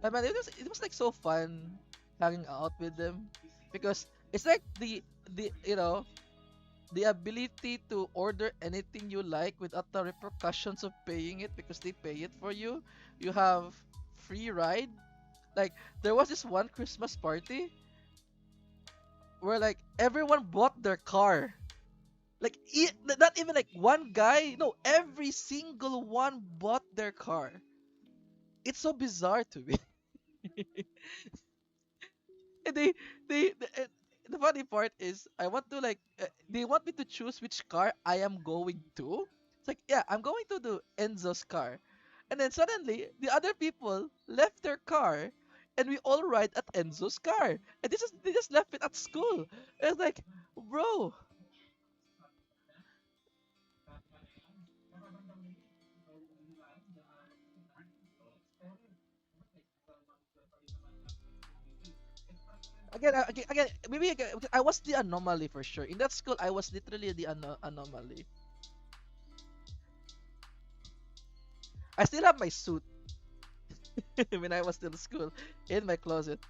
but man, it was like so fun hanging out with them because it's like the the ability to order anything you like without the repercussions of paying it because they pay it for you. You have free ride. Like there was this one Christmas party where like everyone bought their car. Like not even like one guy. No, every single one bought their car. It's so bizarre to me. And the funny part is I want to like they want me to choose which car I am going to. It's like yeah, I'm going to do Enzo's car, and then suddenly the other people left their car, and we all ride at Enzo's car, and this is they just left it at school. And it's like, bro, again, maybe again, I was the anomaly for sure in that school. I was literally the anomaly. I still have my suit when I was still in school in my closet.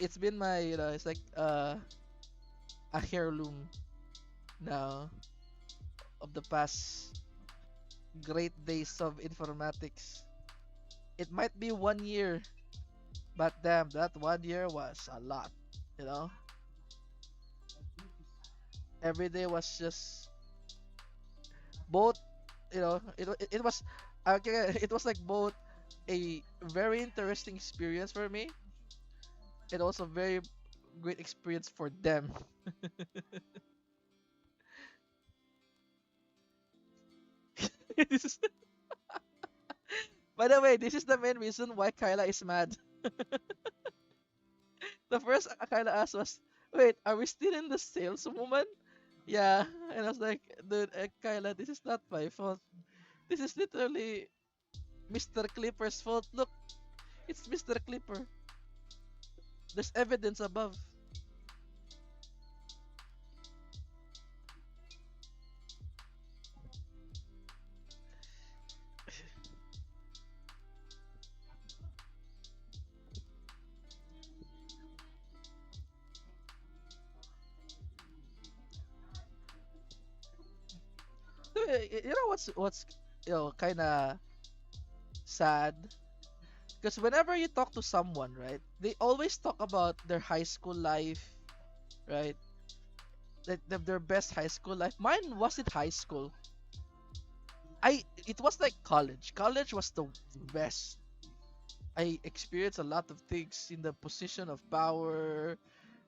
It's been my it's like a heirloom now of the past great days of informatics. It might be 1 year, but damn, that 1 year was a lot. You know, every day was just both. It was okay. It was like both a very interesting experience for me and also very great experience for them. This is, by the way, this is the main reason why Kyla is mad. The first Kyla asked was, "Wait, are we still in the sales woman?" Yeah, and I was like, "Dude, Kyla, this is not my fault. This is literally Mr. Clipper's fault. Look, it's Mr. Clipper. There's evidence above." you know what's kind of sad, because whenever you talk to someone, right, they always talk about their high school life, right? Like their best high school life. Mine wasn't high school. It was like college. College was the best. I experienced a lot of things in the position of power,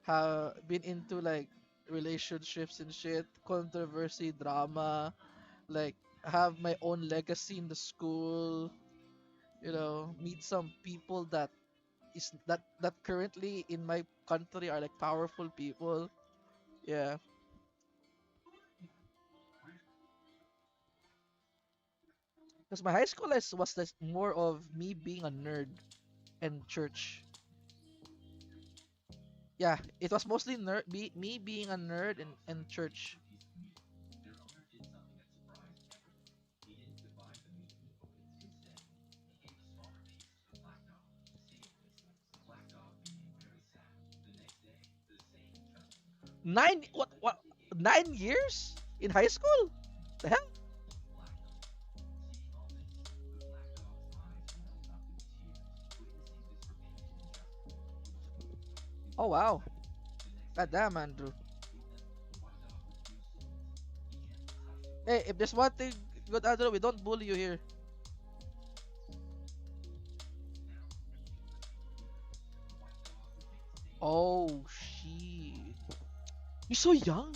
have been into like relationships and shit, controversy, drama, like have my own legacy in the school, meet some people that currently in my country are like powerful people. Yeah, because my high school life was this more of me being a nerd and church. Yeah, it was mostly me being a nerd and church. 9 what 9 years in high school? The hell? Oh wow. God damn, Andrew. Hey, if there's one thing good, Andrew, we don't bully you here. Oh shit. You're so young.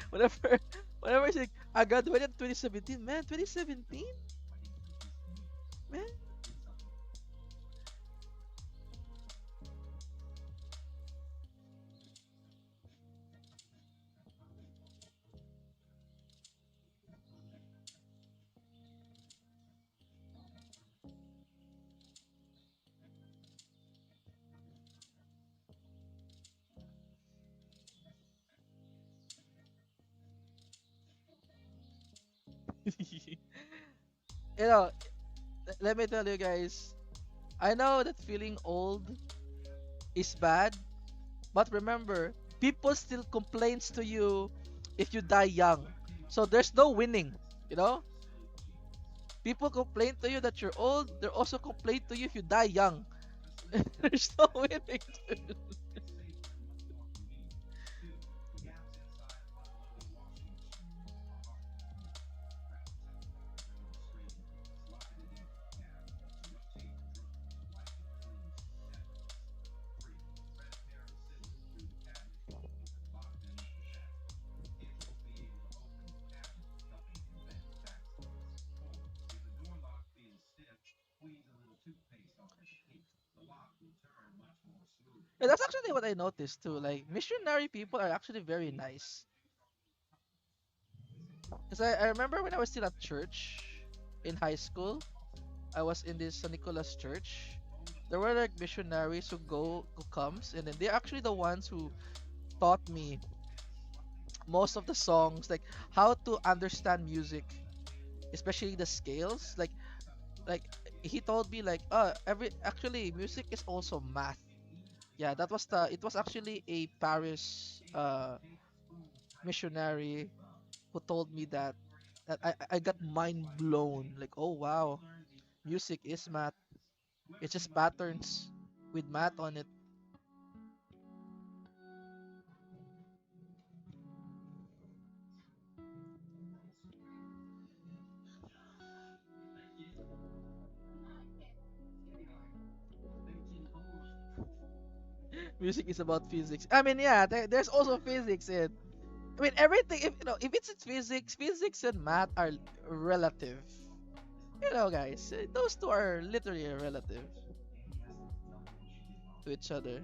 whenever whenever I say I graduated 2017, man, 2017, man. you know, let me tell you guys, I know that feeling old is bad, but remember, people still complains to you if you die young. So there's no winning, you know? People complain to you that you're old, they're also complain to you if you die young. There's no winning. And that's actually what I noticed too. Like missionary people are actually very nice. Because I remember when I was still at church in high school, I was in this San Nicolas church. There were like missionaries who comes, and then they're actually the ones who taught me most of the songs, like how to understand music, especially the scales. Like he told me like every actually music is also math. Yeah, it was actually a Paris missionary who told me that I got mind blown. Like, oh wow, music is math. It's just patterns with math on it. Music is about physics. I mean, yeah, there's also physics in. I mean, everything. If if it's physics, physics and math are relative. Guys, those two are literally relative to each other.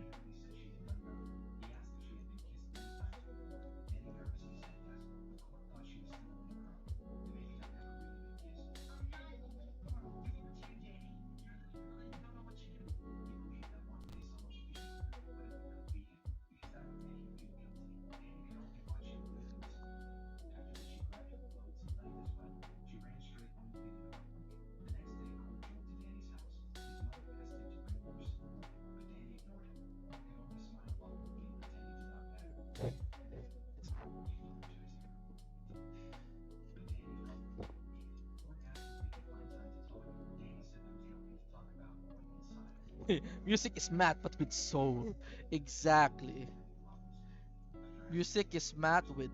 Music is math, but with soul. Exactly. Music is math with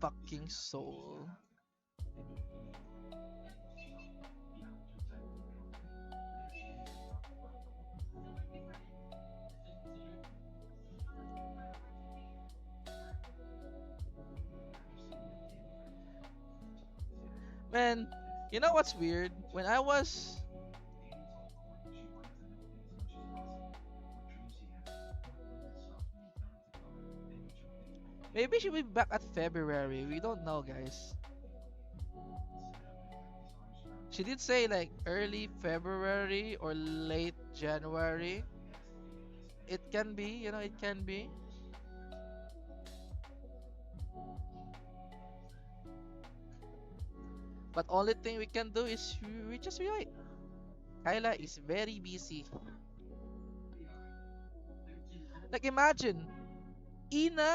fucking soul. Man, you know what's weird? When I was maybe she'll be back at February. We don't know, guys. She did say like early February or late January. It can be, it can be. But only thing we can do is we just wait. Kyla is very busy. Like imagine Ina,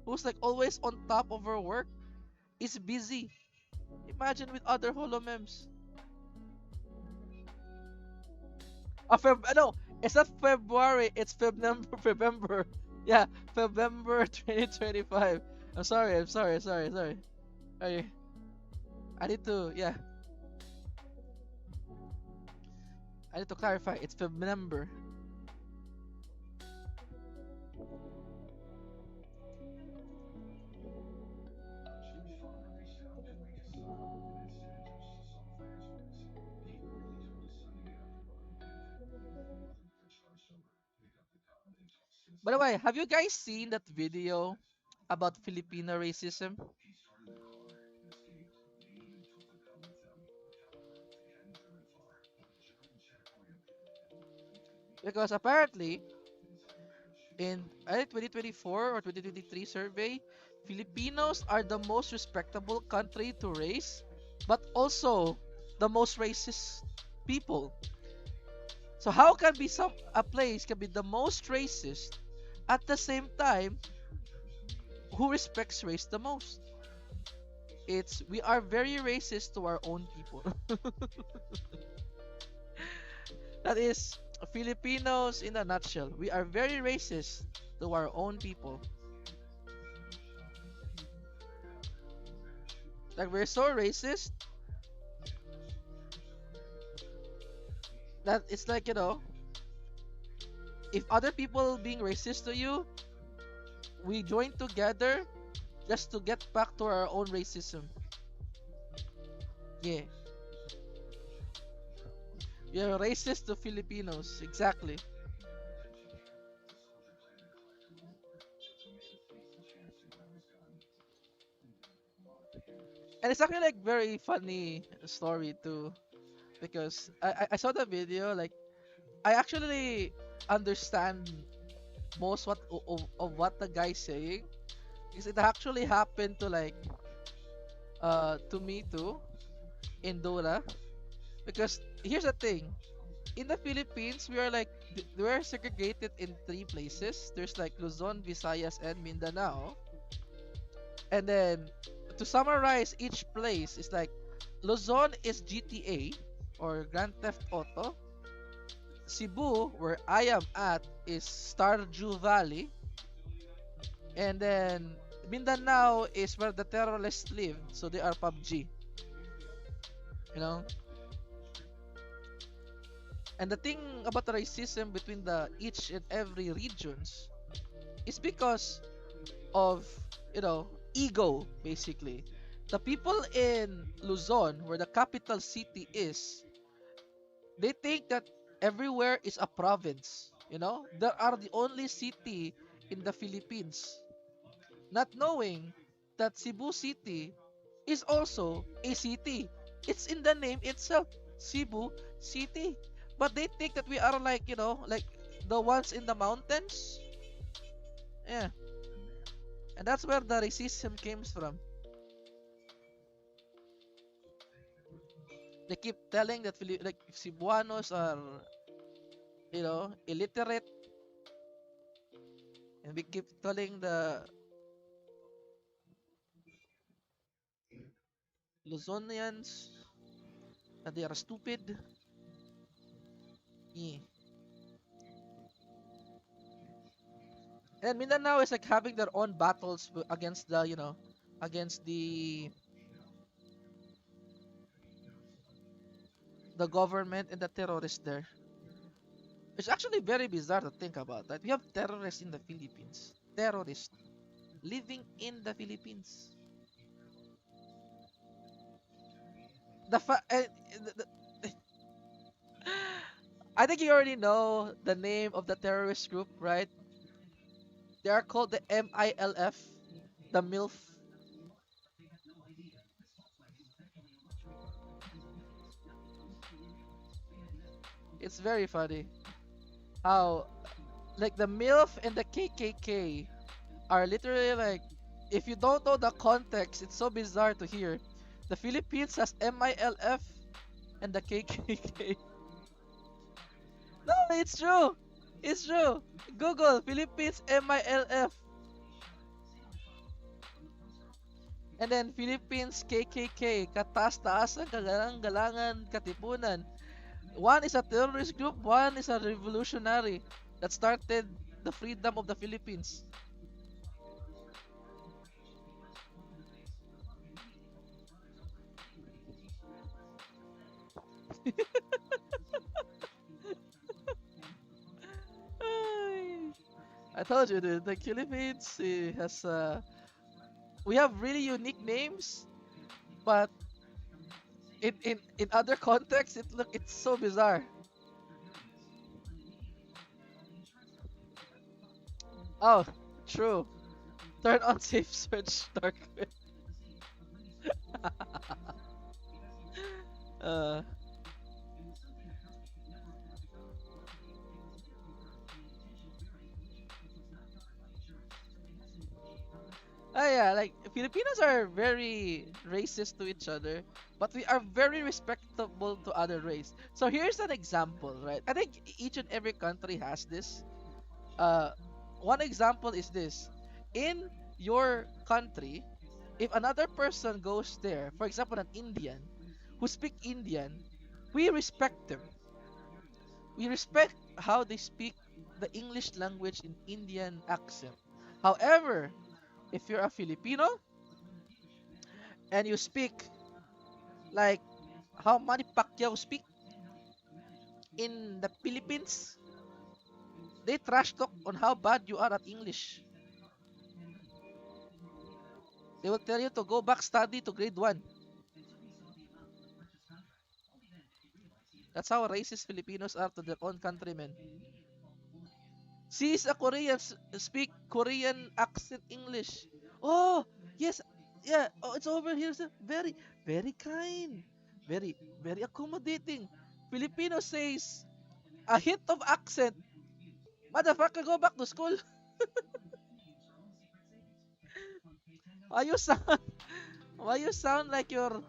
who's like always on top of her work, is busy. Imagine with other holomems. No, it's not February. It's February. February. Yeah, February 2025. I'm sorry. I'm sorry. Sorry. Sorry. Sorry. I need to. Yeah. I need to clarify. It's February. By the way, have you guys seen that video about Filipino racism? Because apparently, in I think 2024 or 2023 survey, Filipinos are the most respectable country to race, but also the most racist people. So how can be some a place can be the most racist at the same time who respects race the most? It's we are very racist to our own people. That is Filipinos in a nutshell. We are very racist to our own people. Like we're so racist that it's like, if other people being racist to you, we join together just to get back to our own racism. Yeah. We are racist to Filipinos. Exactly. And it's actually like very funny story too. Because I saw the video, like I actually understand most of what the guy's saying. Because it actually happened to like to me too in Dora. Because here's the thing. In the Philippines, we are like we're segregated in three places. There's like Luzon, Visayas, and Mindanao. And then to summarize each place, it's like Luzon is GTA or Grand Theft Auto. Cebu, where I am at, is Stardew Valley. And then Mindanao is where the terrorists live, so they are PUBG. You know? And the thing about the racism between the each and every regions is because of, ego, basically. The people in Luzon, where the capital city is, they think that everywhere is a province. There are the only city in the Philippines, not knowing that Cebu City is also a city. It's in the name itself, Cebu City. But they think that we are like, like the ones in the mountains. Yeah. And that's where the racism comes from. They keep telling that like Cebuanos are, illiterate, and we keep telling the Luzonians that they are stupid. Yeah. And Mindanao is like having their own battles against the, against the government and the terrorists there. It's actually very bizarre to think about that. We have terrorists in the Philippines. Terrorists living in the Philippines. The fa- the, I think you already know the name of the terrorist group, right? They are called the MILF, the MILF. It's very funny how like the MILF and the KKK are literally like, if you don't know the context, it's so bizarre to hear. The Philippines has MILF and the KKK. No, it's true. It's true. Google Philippines MILF and then Philippines KKK, Katas-taasan, Kagalang-galangan, Katipunan. One is a terrorist group, one is a revolutionary that started the freedom of the Philippines. Ay. I told you, dude, the Philippines has we have really unique names, but in other contexts, it's so bizarre. Oh, true. Turn on safe search dark web. uh, yeah, like Filipinos are very racist to each other, but we are very respectable to other race. So here's an example, right? I think each and every country has this. Uh, One example is this: in your country, if another person goes there, for example, an Indian who speak Indian, we respect them. We respect how they speak the English language in Indian accent. However, if you're a Filipino and you speak like how Manny Pacquiao speak in the Philippines, they trash talk on how bad you are at English. They will tell you to go back study to grade 1. That's how racist Filipinos are to their own countrymen. She's a Korean, speak Korean accent English. Oh, yes, yeah. Oh, it's over here. Sir. Very, very kind. Very, very accommodating. Filipino says a hint of accent. Motherfucker, go back to school. Why you sound? Why you sound like you're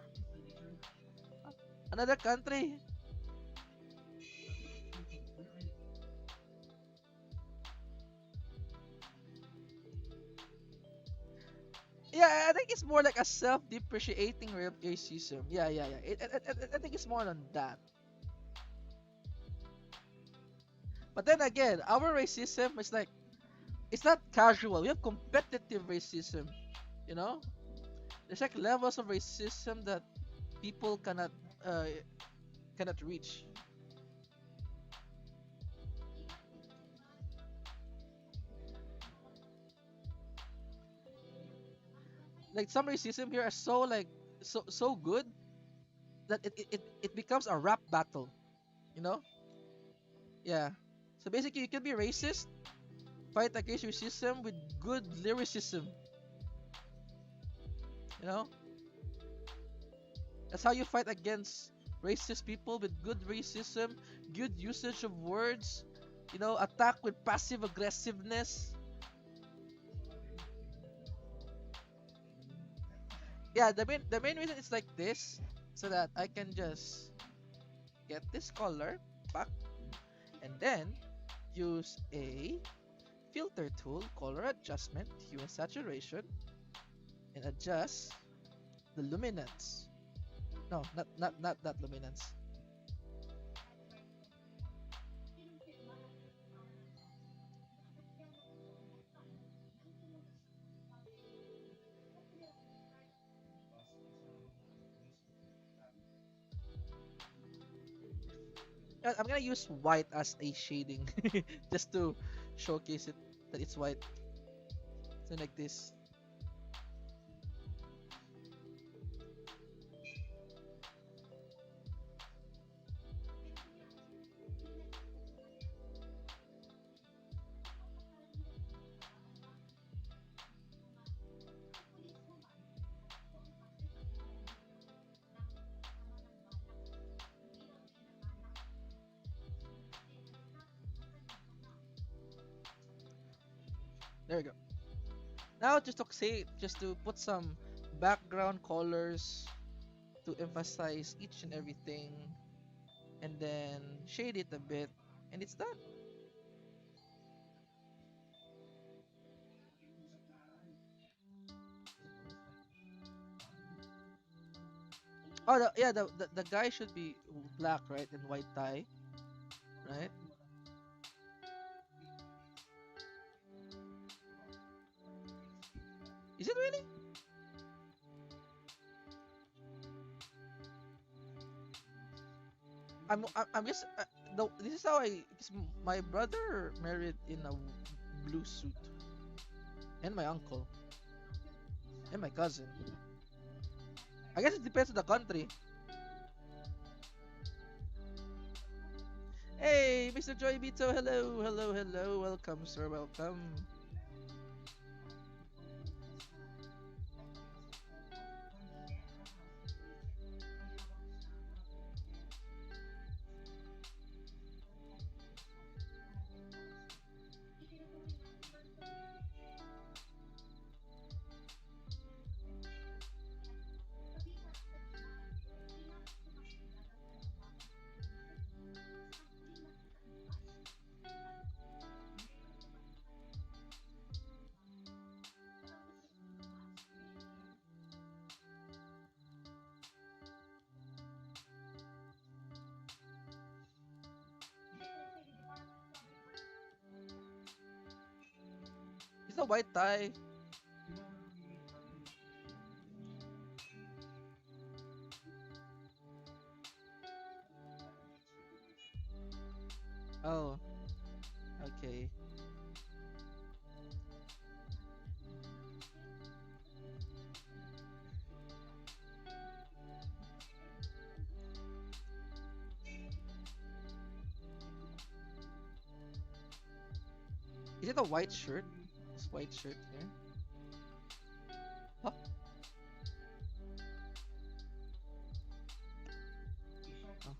another country? Yeah, I think it's more like a self-depreciating racism. Yeah, yeah, yeah. I think it's more on that. But then again, our racism is like it's not casual. We have competitive racism. You know, there's like levels of racism that people uh, cannot reach. Like some racism here are so like so good that it becomes a rap battle. You know? Yeah. So basically, you can be racist, fight against racism with good lyricism. You know? That's how you fight against racist people with good racism, good usage of words. You know, attack with passive aggressiveness. Yeah, the main reason it's like this, so that I can just get this color back and then use a filter tool, color adjustment, hue and saturation, and adjust the luminance. No, not that luminance. I'm gonna use white as a shading just to showcase it that it's white. So like this. There we go. Now just to put some background colors to emphasize each and everything, and then shade it a bit, and it's done. Oh, yeah, the guy should be black, right, and white tie, right? Is it really? I'm just this is how I, 'cause my brother married in a blue suit, and my uncle and my cousin. I guess it depends on the country. Hey, Mr. Joy Bito, hello, hello, hello, welcome, sir, welcome. It's a white tie. Oh, okay. Is it a white shirt? It's white shirt here. Huh? Oh.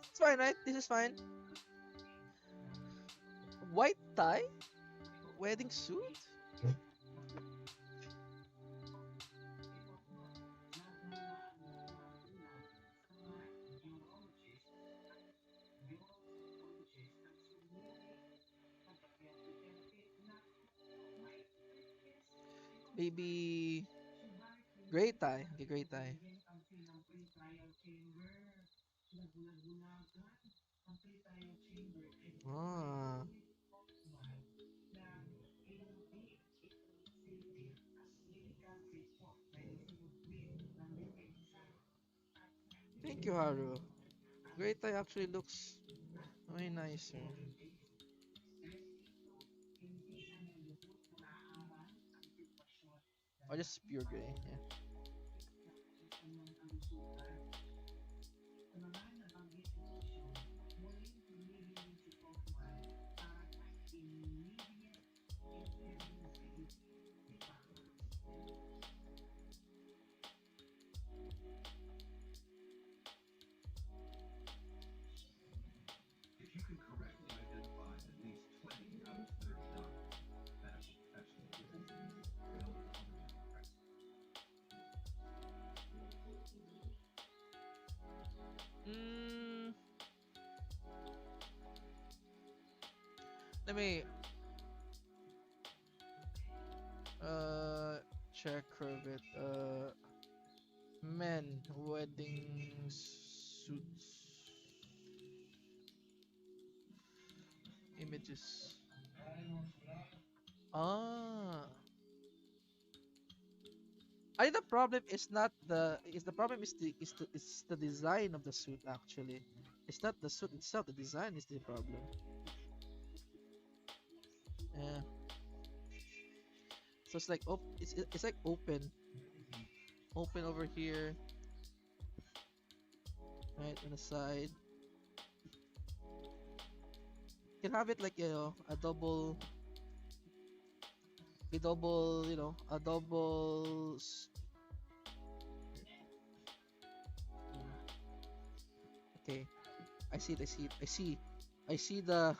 It's fine, right? This is fine. White tie? Wedding suit? Maybe gray tie. Okay, gray tie. Ah, thank you, Haru. Gray tie actually looks way nicer. Or just pure gray, yeah. Mm, Let me check Revit. Men wedding suits images. Ah, I think the problem is not the problem is the design of the suit actually. It's not the suit itself. The design is the problem. Yeah. So it's like it's like open over here, right on the side. You can have it like a double. Okay, I see it. I see it. I see the.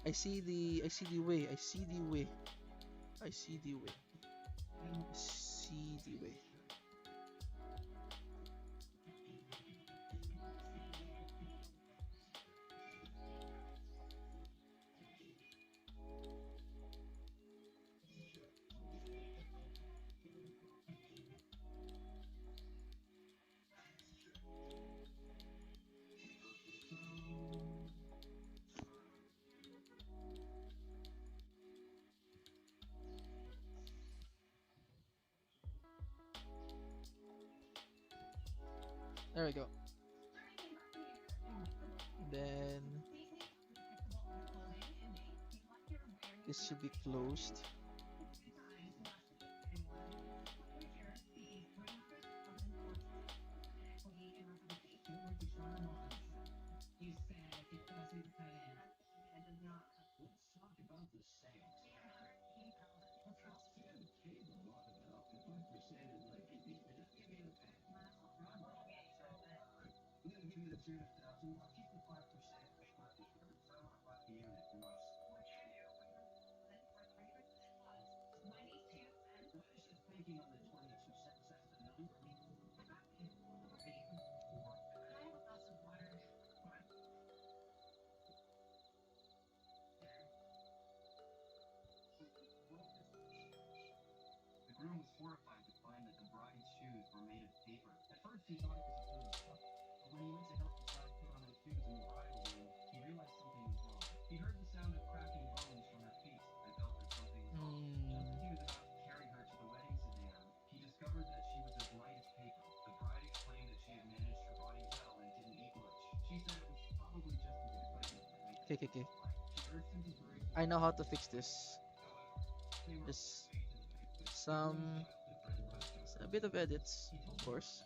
I see the way. I see the way. I see the way. I see the way. There we go. Then this should be closed. Mm. Okay, okay, okay. I know how to fix this. Just some a bit of edits, of course.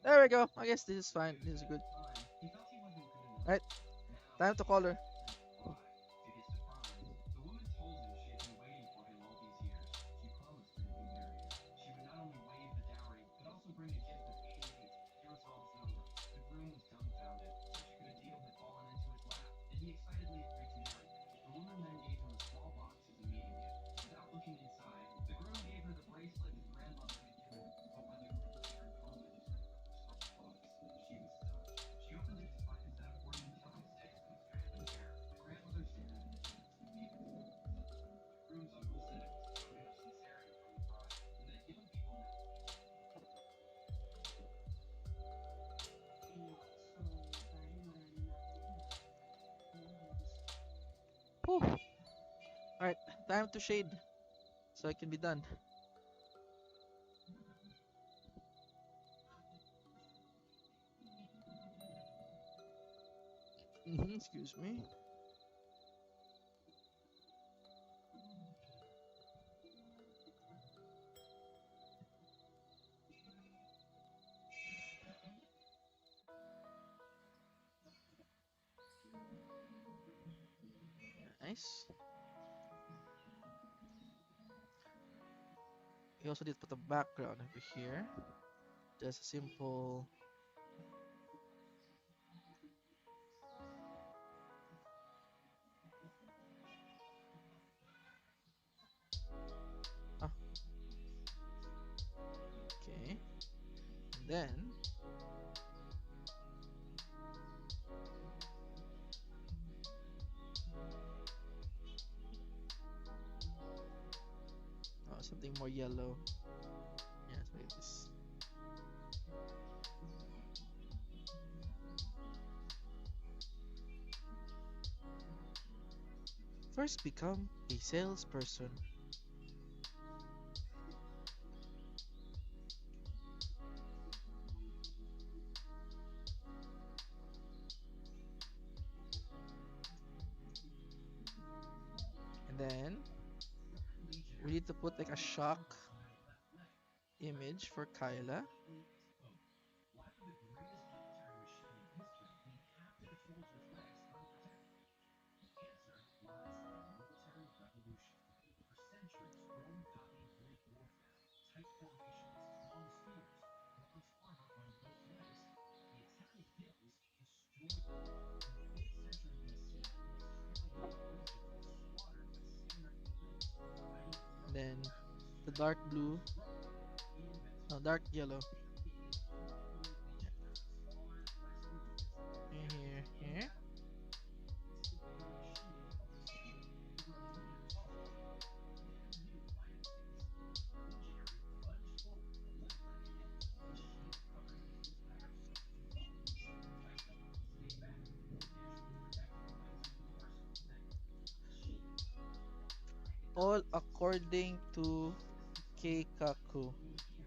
There we go. I guess this is fine. This is good. Right, time to call her. Whew. All right, time to shade so I can be done. Excuse me. Nice. You also need to put a background over here. Just a simple. Ah, okay. And then something more yellow. Yes, maybe this. First, become a salesperson. And then we need to put like a shock image for Kyla. And then the dark blue, no, dark yellow. Here, here. All according to Keikaku.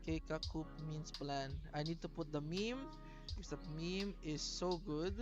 Keikaku means plan. I need to put the meme because the meme is so good.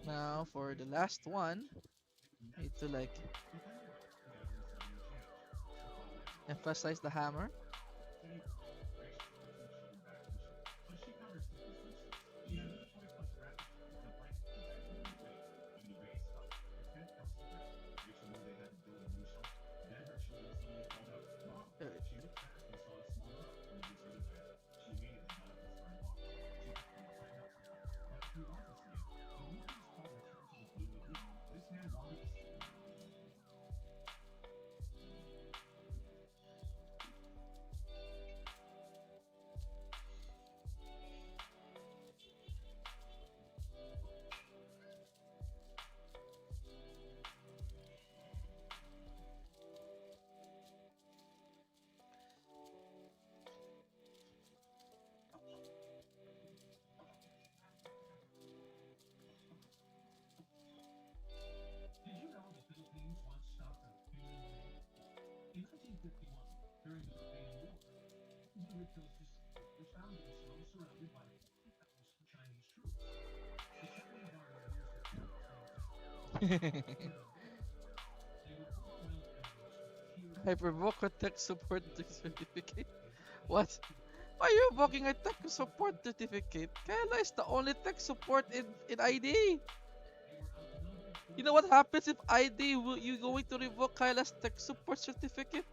Now for the last one, I need to like emphasize the hammer. Uh, I provoke a tech support certificate. What? Why are you invoking a tech support certificate? Kayla is the only tech support in ID. You know what happens if ID will you going to revoke Kyla's tech support certificate?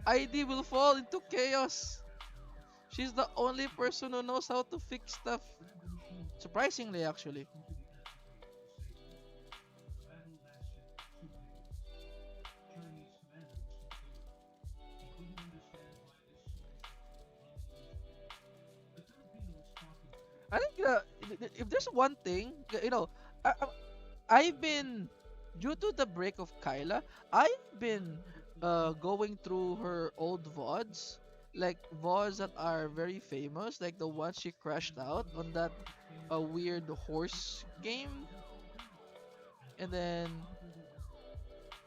ID will fall into chaos. She's the only person who knows how to fix stuff. Surprisingly, actually. I think if there's one thing, I've been due to the break of Kyla, I've been going through her old VODs, like VODs that are very famous, like the one she crashed out on that weird horse game, and then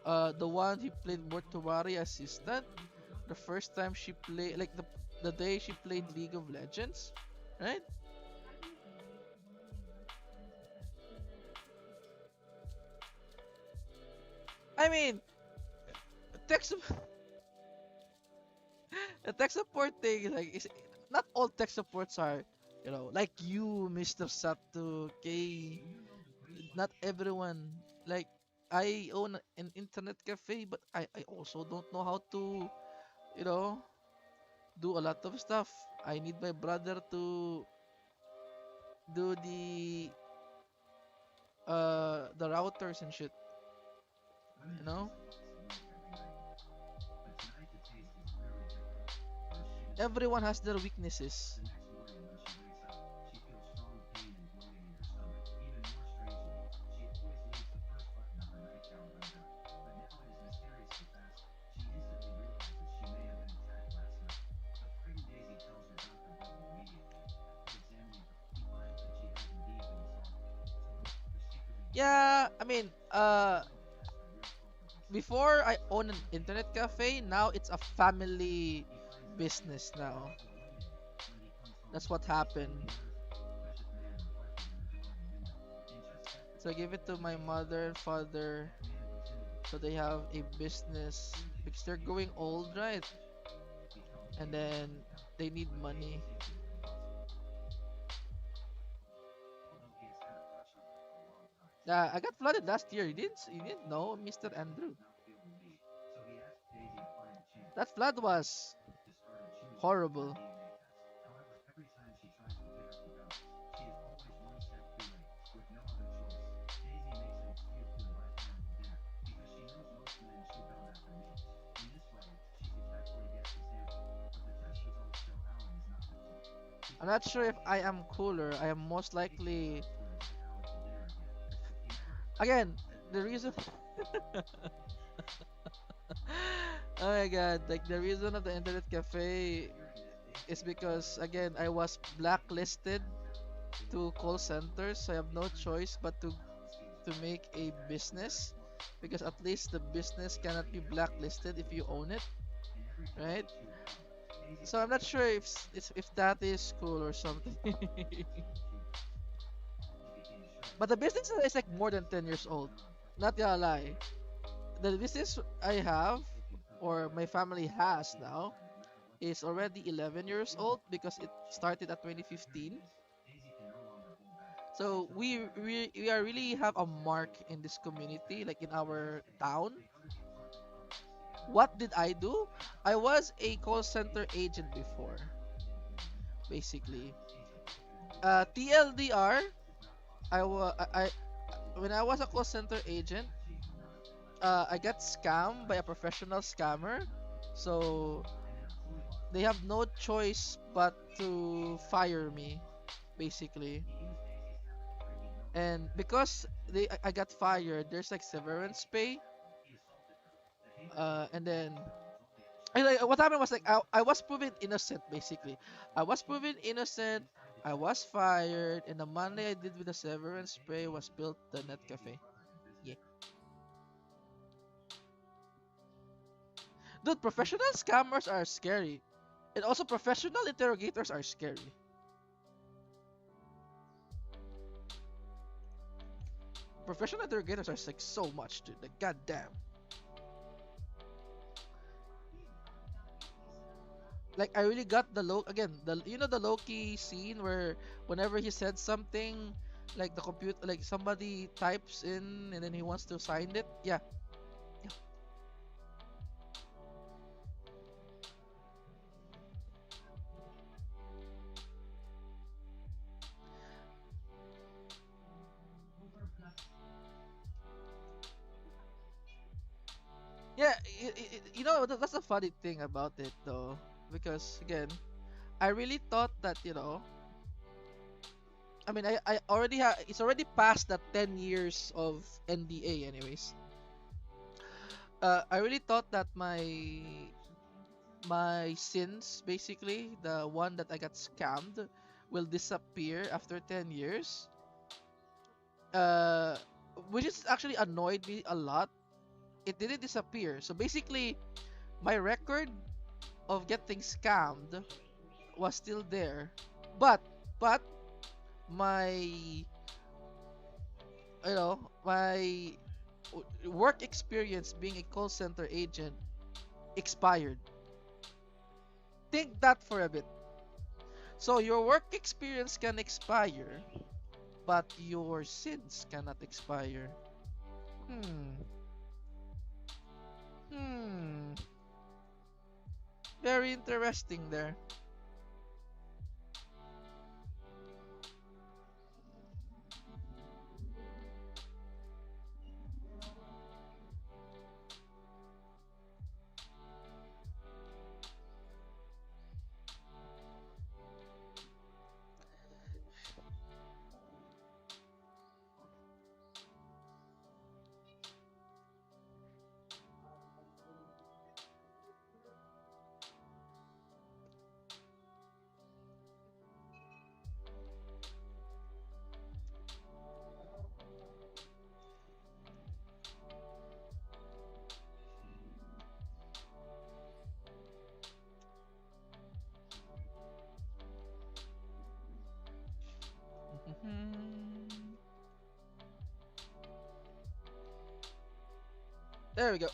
the one he played mortuary assistant. The first time she played, like the day she played League of Legends, right? I mean, tech the tech support thing is not all tech supports are like you, Mr. Sato K. Not everyone, like I own an internet cafe, but I also don't know how to you know do a lot of stuff. I need my brother to do the routers and shit, you know. Everyone has their weaknesses. Yeah, I mean, before I own an internet cafe, now it's a family business now. That's what happened. So I give it to my mother and father so they have a business because they're going old, right? And then they need money. Yeah, I got flooded last year. You didn't know, Mr. Andrew. That flood was horrible. I'm not sure if I am cooler. I am most likely again the reason oh my god, like the reason of the internet cafe is because again I was blacklisted to call centers, so I have no choice but to make a business because at least the business cannot be blacklisted if you own it, right? So I'm not sure if that is cool or something. But the business is like more than 10 years old. Not gonna lie. The business I have or my family has now is already 11 years old because it started at 2015. So we are really have a mark in this community, like in our town. What did I do? I was a call center agent before, basically. TLDR, when I was a call center agent, I got scammed by a professional scammer. So they have no choice but to fire me, basically. And because I got fired, there's like severance pay. And then like, what happened was like I was proven innocent, basically. I was proven innocent. I was fired, and the money I did with the severance pay was built the net cafe. Yeah, dude, professional scammers are scary, and also professional interrogators are scary. Professional interrogators are like so much, dude. Like goddamn. Like I really got the low again. The Loki scene where whenever he said something, like the computer, like somebody types in and then he wants to sign it. Yeah, Yeah, you know that's the funny thing about it though, because again, I really thought that I mean, I already it's already past that 10 years of NDA anyways. I really thought that my sins, basically, the one that I got scammed, will disappear after 10 years. Uh, which is actually annoyed me a lot. It didn't disappear. So basically, my record of getting scammed was still there. But, but, my, my work experience being a call center agent expired. Think that for a bit. So your work experience can expire, but your sins cannot expire. Hmm. Hmm. Very interesting there. There we go.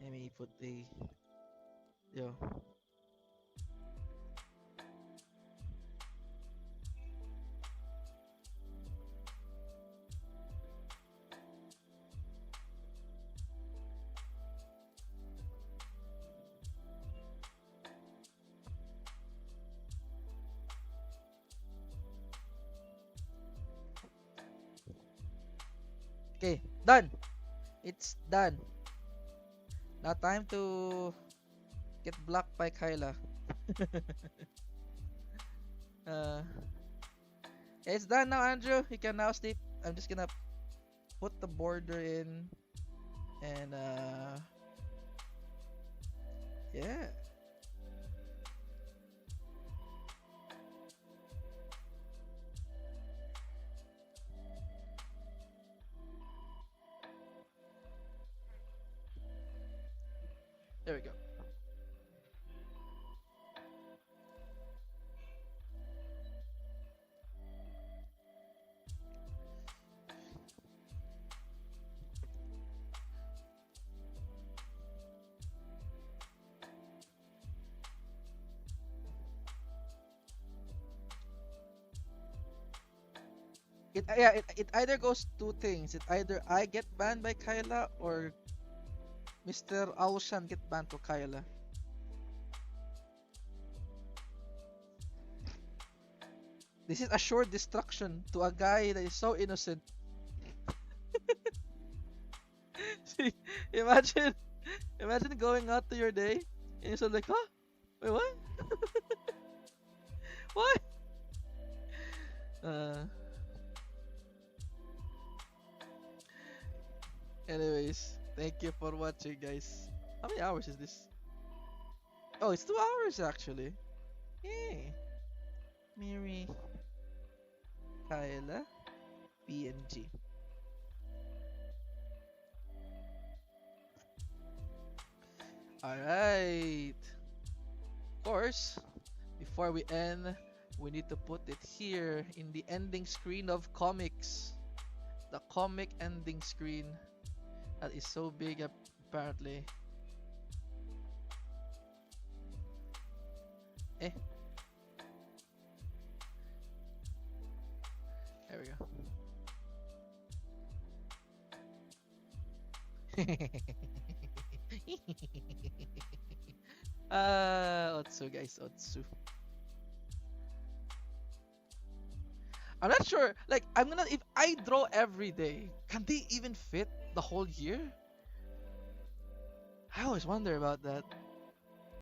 Let me put the yo. Okay, done. It's done. Now time to get blocked by Kyla. uh, it's done now, Andrew. You can now sleep. I'm just gonna put the border in, and yeah. There we go. It either goes two things. It either I get banned by Kyla or Mr. Aoshan get banned to Kyla. This is assured destruction to a guy that is so innocent. See, imagine, imagine going out to your day and you're so like, huh? Wait, what? What? Uh, anyways, thank you for watching, guys. How many hours is this? Oh, it's 2 hours actually. Yay. Miri, Kyla, PNG. Alright. Of course, before we end, we need to put it here in the ending screen of comics. The comic ending screen that is so big apparently. Eh, there we go. Otsu guys, Otsu. I'm not sure. Like, I'm gonna if I draw every day, can they even fit the whole year? I always wonder about that.